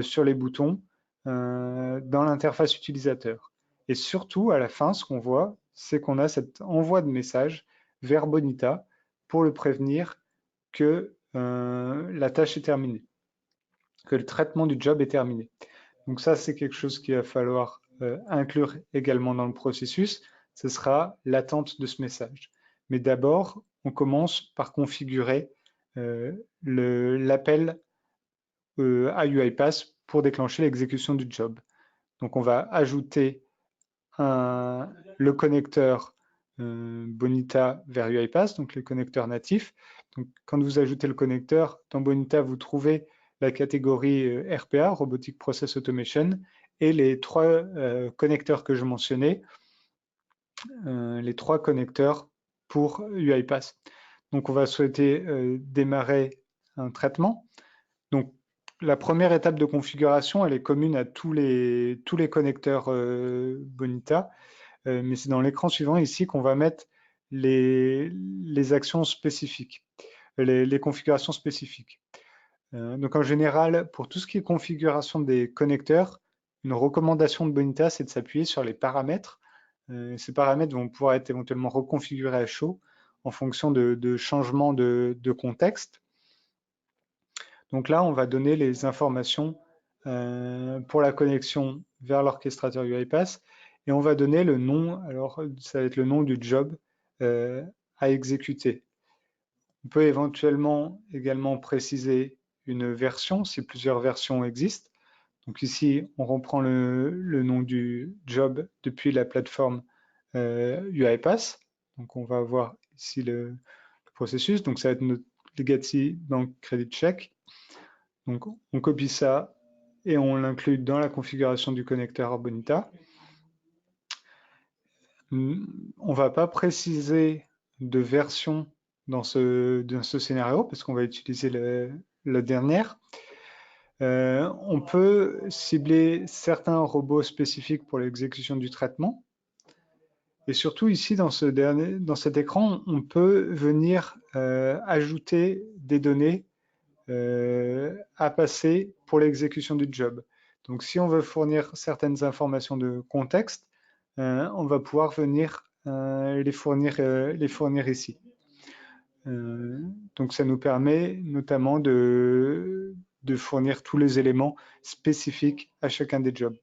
sur les boutons dans l'interface utilisateur. Et surtout, à la fin, ce qu'on voit, c'est qu'on a cet envoi de message vers Bonita pour le prévenir que la tâche est terminée, que le traitement du job est terminé. Donc ça, c'est quelque chose qu'il va falloir inclure également dans le processus. Ce sera l'attente de ce message. Mais d'abord, on commence par configurer l'appel à UiPath pour déclencher l'exécution du job. Donc, on va ajouter le connecteur Bonita vers UiPath, donc le connecteur natif. Donc, quand vous ajoutez le connecteur, dans Bonita, vous trouvez la catégorie RPA, Robotic Process Automation, et les 3 connecteurs que je mentionnais, les 3 connecteurs pour UiPath. Donc, on va souhaiter démarrer un traitement. Donc, la première étape de configuration, elle est commune à tous les connecteurs Bonita, mais c'est dans l'écran suivant ici qu'on va mettre les actions spécifiques, les configurations spécifiques. Donc en général, pour tout ce qui est configuration des connecteurs, une recommandation de Bonita, c'est de s'appuyer sur les paramètres. Ces paramètres vont pouvoir être éventuellement reconfigurés à chaud en fonction de changements de contexte. Donc là, on va donner les informations pour la connexion vers l'orchestrateur UiPath et on va donner le nom, alors ça va être le nom du job à exécuter. On peut éventuellement également préciser une version si plusieurs versions existent. Donc ici, on reprend le nom du job depuis la plateforme UiPath. Donc on va avoir ici le processus. Donc ça va être notre legacy bank credit check. Donc on copie ça et on l'inclut dans la configuration du connecteur Bonita. On ne va pas préciser de version dans ce scénario parce qu'on va utiliser la dernière. On peut cibler certains robots spécifiques pour l'exécution du traitement. Et surtout ici, dans cet écran, on peut venir ajouter des données à passer pour l'exécution du job. Donc si on veut fournir certaines informations de contexte, on va pouvoir venir les fournir ici. Donc ça nous permet notamment de fournir tous les éléments spécifiques à chacun des jobs.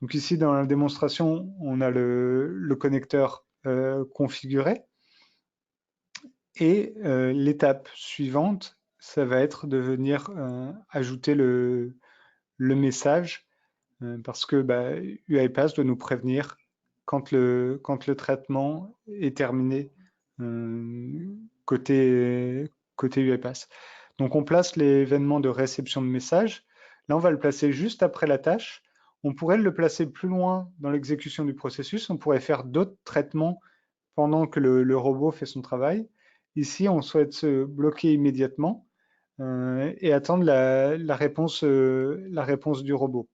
Donc ici, dans la démonstration, on a le connecteur configuré. Et l'étape suivante, ça va être de venir ajouter le message parce que UiPath doit nous prévenir quand le traitement est terminé côté UiPath. Donc on place l'événement de réception de message. Là, on va le placer juste après la tâche. On pourrait le placer plus loin dans l'exécution du processus. On pourrait faire d'autres traitements pendant que le robot fait son travail. Ici, on souhaite se bloquer immédiatement et attendre la réponse du robot.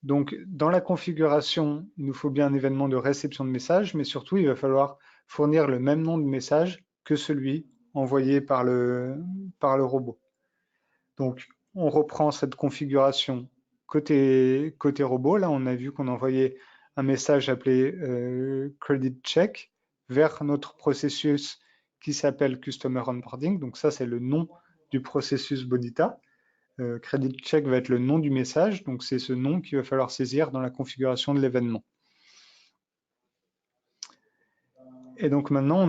Donc, dans la configuration, il nous faut bien un événement de réception de message, mais surtout, il va falloir fournir le même nom de message que celui envoyé par le robot. Donc, on reprend cette configuration côté robot. Là, on a vu qu'on envoyait un message appelé credit check vers notre processus qui s'appelle Customer Onboarding. Donc ça, c'est le nom du processus Bonita. Credit check va être le nom du message. Donc c'est ce nom qu'il va falloir saisir dans la configuration de l'événement. Et donc maintenant,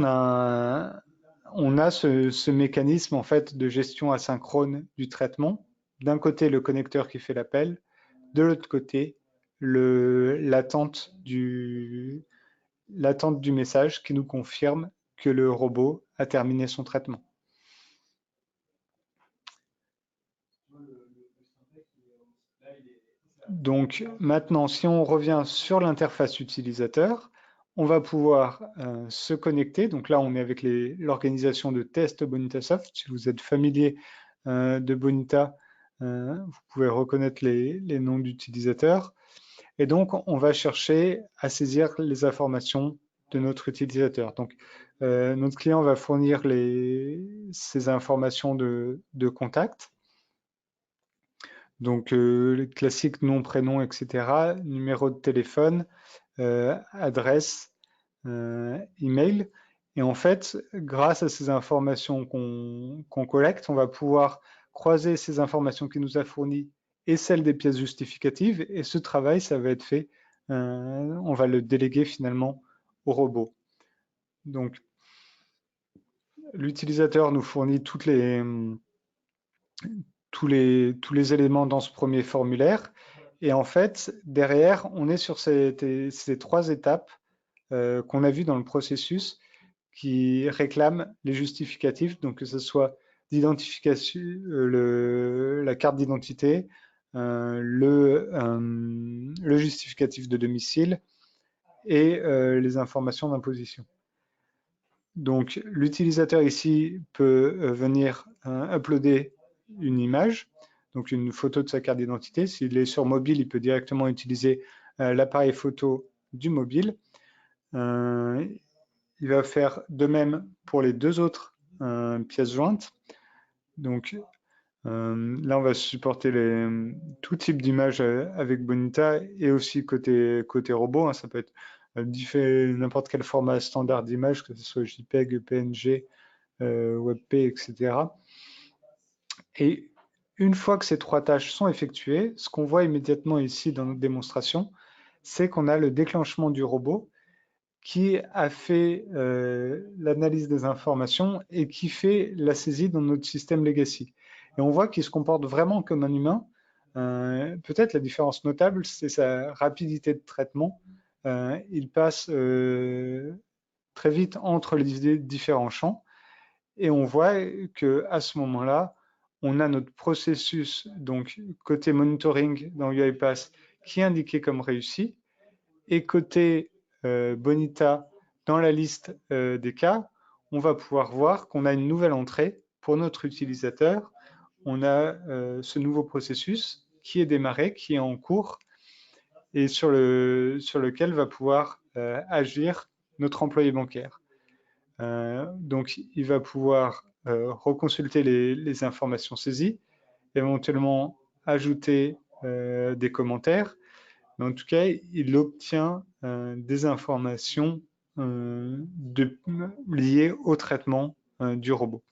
on a ce mécanisme en fait de gestion asynchrone du traitement. D'un côté, le connecteur qui fait l'appel. De l'autre côté, l'attente du message qui nous confirme que le robot a terminé son traitement. Donc maintenant, si on revient sur l'interface utilisateur, on va pouvoir se connecter. Donc là, on est avec l'organisation de test BonitaSoft. Si vous êtes familier de Bonita, vous pouvez reconnaître les noms d'utilisateurs. Et donc, on va chercher à saisir les informations de notre utilisateur. Donc, notre client va fournir ces informations de contact. Donc, les classiques nom, prénom, etc., numéro de téléphone, adresse, email. Et en fait, grâce à ces informations qu'on collecte, on va pouvoir croiser ces informations qu'il nous a fournies et celles des pièces justificatives. Et ce travail, ça va être fait, on va le déléguer finalement au robot. Donc, l'utilisateur nous fournit tous les éléments dans ce premier formulaire. Et en fait, derrière, on est sur ces 3 étapes qu'on a vues dans le processus qui réclament les justificatifs, donc que ce soit l'identification, la carte d'identité, le justificatif de domicile et les informations d'imposition. Donc l'utilisateur ici peut venir uploader une image, donc une photo de sa carte d'identité. S'il est sur mobile, il peut directement utiliser l'appareil photo du mobile. Il va faire de même pour les 2 autres pièces jointes. Donc là, on va supporter tout type d'image avec Bonita et aussi côté robot, hein. Ça peut être n'importe quel format standard d'image, que ce soit JPEG, PNG, WebP, etc. Et une fois que ces 3 tâches sont effectuées, ce qu'on voit immédiatement ici dans notre démonstration, c'est qu'on a le déclenchement du robot qui a fait l'analyse des informations et qui fait la saisie dans notre système legacy. Et on voit qu'il se comporte vraiment comme un humain. Peut-être la différence notable, c'est sa rapidité de traitement. Il passe très vite entre les différents champs et on voit que à ce moment-là, on a notre processus, donc côté monitoring dans UiPath, qui est indiqué comme réussi, et côté Bonita, dans la liste des cas, on va pouvoir voir qu'on a une nouvelle entrée pour notre utilisateur. On a ce nouveau processus qui est démarré, qui est en cours, et sur lequel va pouvoir agir notre employé bancaire. Donc, il va pouvoir reconsulter les informations saisies, éventuellement ajouter des commentaires, mais en tout cas, il obtient des informations liées au traitement du robot.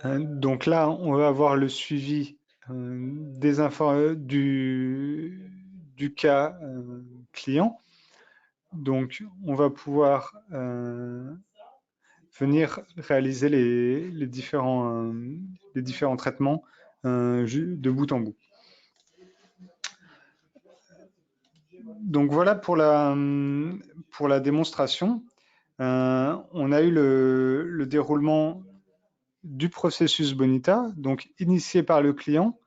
Donc là, on va avoir le suivi du cas client. Donc, on va pouvoir venir réaliser les différents traitements de bout en bout. Donc voilà pour la démonstration. On a eu le déroulement du processus Bonita, donc initié par le client.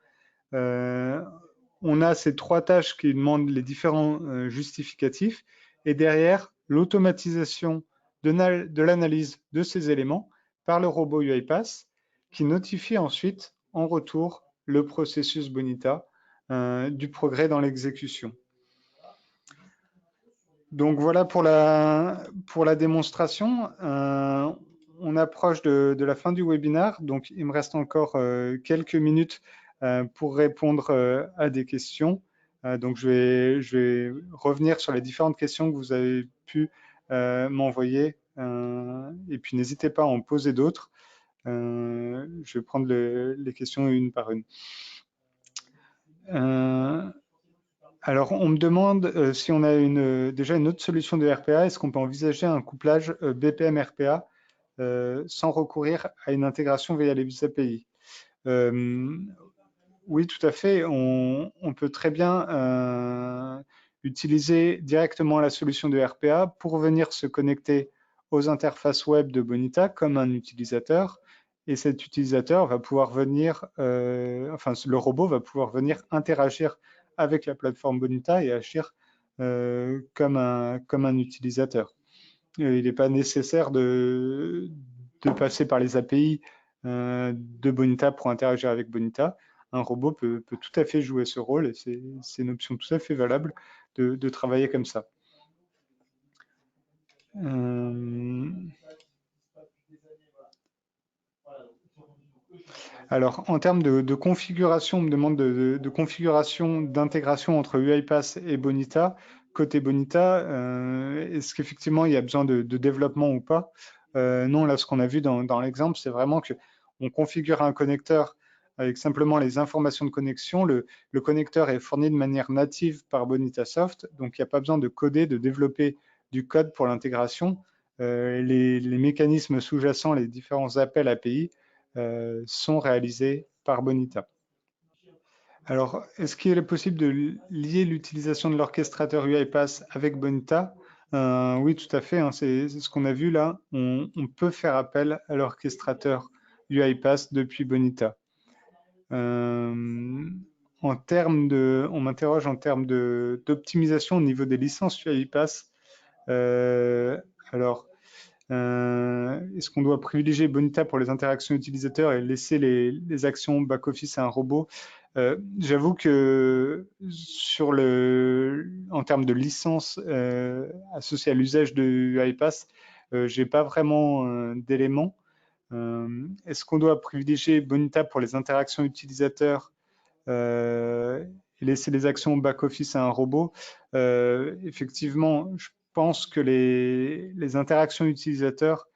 On a ces 3 tâches qui demandent les différents justificatifs et derrière l'automatisation de l'analyse de ces éléments par le robot UiPath qui notifie ensuite en retour le processus Bonita du progrès dans l'exécution. Donc voilà pour la démonstration. On approche de la fin du webinaire, donc il me reste encore quelques minutes pour répondre à des questions. Donc je vais revenir sur les différentes questions que vous avez pu m'envoyer et puis n'hésitez pas à en poser d'autres. Je vais prendre les questions une par une. Alors, on me demande si on a déjà une autre solution de RPA, est-ce qu'on peut envisager un couplage BPM-RPA sans recourir à une intégration via les API? Oui, tout à fait. On peut très bien utiliser directement la solution de RPA pour venir se connecter aux interfaces web de Bonita comme un utilisateur. Et cet utilisateur va pouvoir venir, le robot va pouvoir venir interagir avec la plateforme Bonita et agir comme un utilisateur. Il n'est pas nécessaire de passer par les API de Bonita pour interagir avec Bonita. Un robot peut tout à fait jouer ce rôle et c'est une option tout à fait valable de travailler comme ça. Alors, en termes de configuration, on me demande de configuration d'intégration entre UiPath et Bonita. Côté Bonita, est-ce qu'effectivement il y a besoin de développement ou pas? Non, là, ce qu'on a vu dans l'exemple, c'est vraiment qu'on configure un connecteur avec simplement les informations de connexion. Le connecteur est fourni de manière native par Bonitasoft, donc il n'y a pas besoin de coder, de développer du code pour l'intégration. Les mécanismes sous-jacents, les différents appels API, sont réalisés par Bonita. Alors, est-ce qu'il est possible de lier l'utilisation de l'orchestrateur UiPath avec Bonita? Oui, tout à fait, hein, c'est ce qu'on a vu là. On peut faire appel à l'orchestrateur UiPath depuis Bonita. On m'interroge en termes d'optimisation au niveau des licences UiPath. Alors, est-ce qu'on doit privilégier Bonita pour les interactions utilisateurs et laisser les actions back-office à un robot? J'avoue que en termes de licence associée à l'usage de UiPath, j'ai pas vraiment d'éléments. Est-ce qu'on doit privilégier Bonita pour les interactions utilisateurs et laisser les actions au back-office à un robot? Effectivement, je pense que les interactions utilisateurs,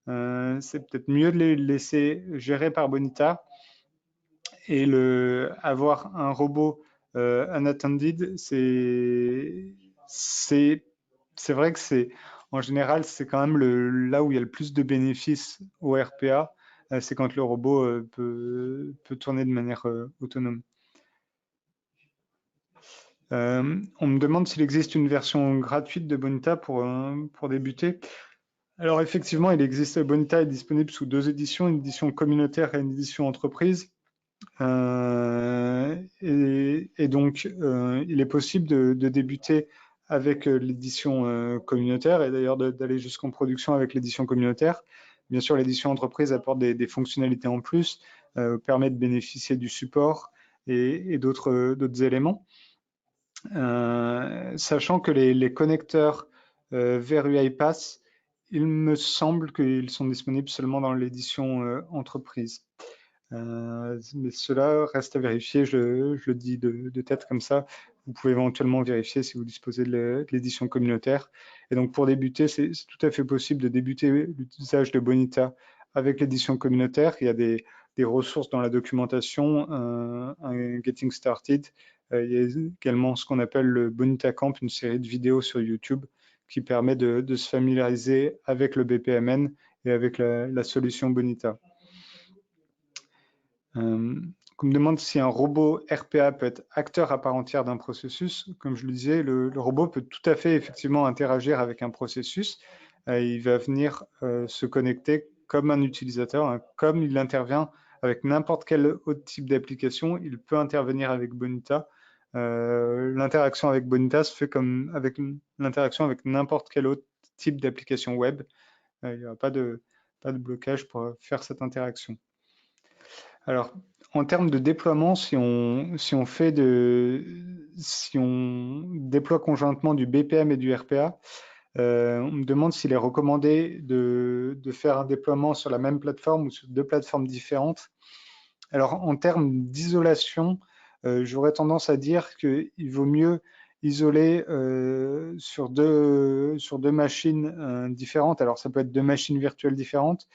c'est peut-être mieux de les laisser gérer par Bonita, et avoir un robot unattended, c'est vrai que en général, c'est quand même là où il y a le plus de bénéfices au RPA, c'est quand le robot peut tourner de manière autonome. On me demande s'il existe une version gratuite de Bonita pour débuter. Alors effectivement, Bonita est disponible sous 2 éditions, une édition communautaire et une édition entreprise. Et donc, il est possible de débuter avec l'édition communautaire, et d'ailleurs d'aller jusqu'en production avec l'édition communautaire. Bien sûr, l'édition entreprise apporte des fonctionnalités en plus, permet de bénéficier du support et d'autres éléments. Sachant que les connecteurs vers UiPath, il me semble qu'ils sont disponibles seulement dans l'édition entreprise. Mais cela reste à vérifier, je le dis de tête comme ça. Vous pouvez éventuellement vérifier si vous disposez de l'édition communautaire. Et donc pour débuter, c'est tout à fait possible de débuter l'usage de Bonita avec l'édition communautaire. Il y a des ressources dans la documentation, un Getting Started. Il y a également ce qu'on appelle le Bonita Camp, une série de vidéos sur YouTube qui permet de se familiariser avec le BPMN et avec la solution Bonita. On me demande si un robot RPA peut être acteur à part entière d'un processus. Comme je le disais, le robot peut tout à fait effectivement interagir avec un processus. Il va venir se connecter comme un utilisateur, hein, comme il intervient avec n'importe quel autre type d'application, il peut intervenir avec Bonita. L'interaction avec Bonita se fait comme avec l'interaction avec n'importe quel autre type d'application web. Il n'y aura pas de blocage pour faire cette interaction. Alors, en termes de déploiement, si on déploie conjointement du BPM et du RPA, on me demande s'il est recommandé de faire un déploiement sur la même plateforme ou sur 2 plateformes différentes. Alors, en termes d'isolation, j'aurais tendance à dire qu'il vaut mieux isoler sur deux machines différentes. Alors, ça peut être 2 machines virtuelles différentes,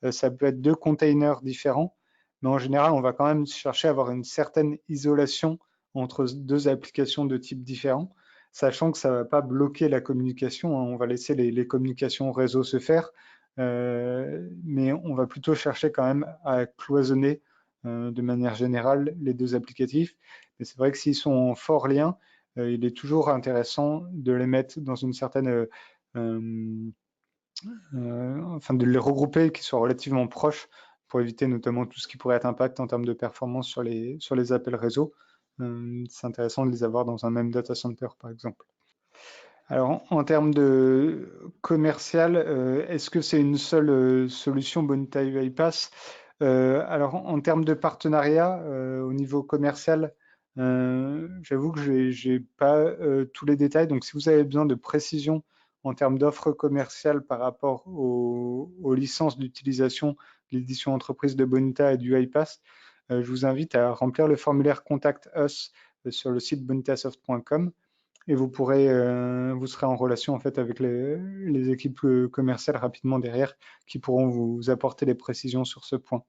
ça peut être 2 containers différents, mais en général, on va quand même chercher à avoir une certaine isolation entre 2 applications de type différents, sachant que ça ne va pas bloquer la communication, hein. On va laisser les communications réseau se faire, mais on va plutôt chercher quand même à cloisonner de manière générale les 2 applicatifs. Mais c'est vrai que s'ils sont en fort lien, il est toujours intéressant de les mettre dans une certaine enfin de les regrouper, qui soient relativement proches, pour éviter notamment tout ce qui pourrait être impact en termes de performance sur les appels réseau. C'est intéressant de les avoir dans un même data center, par exemple. Alors, en termes de commercial, est-ce que c'est une seule solution Bonita UiPath? Alors, en termes de partenariat, au niveau commercial, j'avoue que j'ai pas tous les détails. Donc, si vous avez besoin de précision en termes d'offres commerciales par rapport aux licences d'utilisation de l'édition entreprise de Bonita et du UiPath, je vous invite à remplir le formulaire Contact Us sur le site bonitasoft.com. Et vous serez en relation en fait avec les équipes commerciales rapidement derrière, qui pourront vous apporter des précisions sur ce point.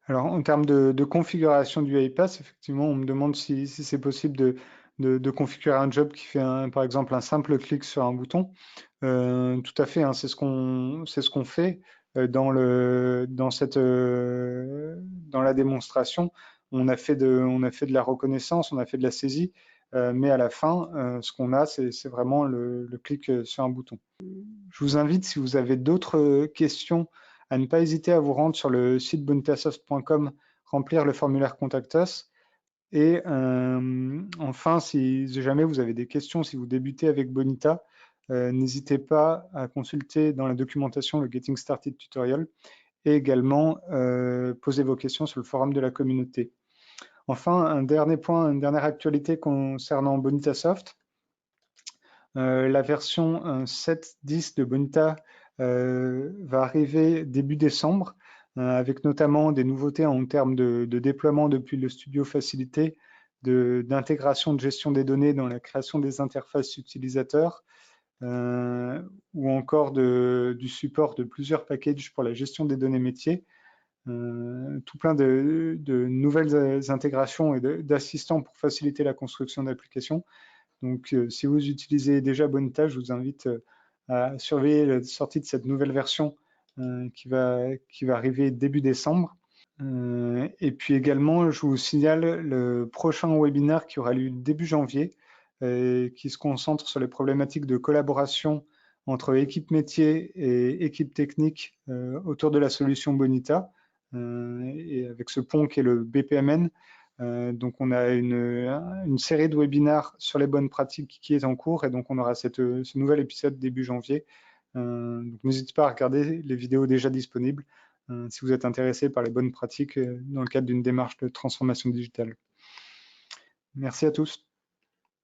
Alors en termes de configuration du UiPath, effectivement, on me demande si c'est possible de configurer un job qui fait par exemple un simple clic sur un bouton. Tout à fait, hein, c'est ce qu'on fait dans la démonstration. On a fait de la reconnaissance, on a fait de la saisie, mais à la fin, ce qu'on a, c'est vraiment le clic sur un bouton. Je vous invite, si vous avez d'autres questions, à ne pas hésiter à vous rendre sur le site bonitasoft.com, remplir le formulaire Contact Us. Et enfin, si jamais vous avez des questions, si vous débutez avec Bonita, n'hésitez pas à consulter dans la documentation le Getting Started tutorial, et également poser vos questions sur le forum de la communauté. Enfin, un dernier point, une dernière actualité concernant Bonitasoft. La version 7.10 de Bonita va arriver début décembre. avec notamment des nouveautés en termes de déploiement depuis le studio facilité, d'intégration de gestion des données dans la création des interfaces utilisateurs, ou encore du support de plusieurs packages pour la gestion des données métiers. Tout plein de nouvelles intégrations et d'assistants pour faciliter la construction d'applications. Donc, si vous utilisez déjà Bonita, je vous invite à surveiller la sortie de cette nouvelle version qui va arriver début décembre. Et puis également, je vous signale le prochain webinaire qui aura lieu début janvier, qui se concentre sur les problématiques de collaboration entre équipe métier et équipe technique autour de la solution Bonita, et avec ce pont qui est le BPMN. Donc on a une série de webinaires sur les bonnes pratiques qui est en cours, et donc on aura ce nouvel épisode début janvier. Donc n'hésitez pas à regarder les vidéos déjà disponibles si vous êtes intéressé par les bonnes pratiques dans le cadre d'une démarche de transformation digitale. Merci à tous.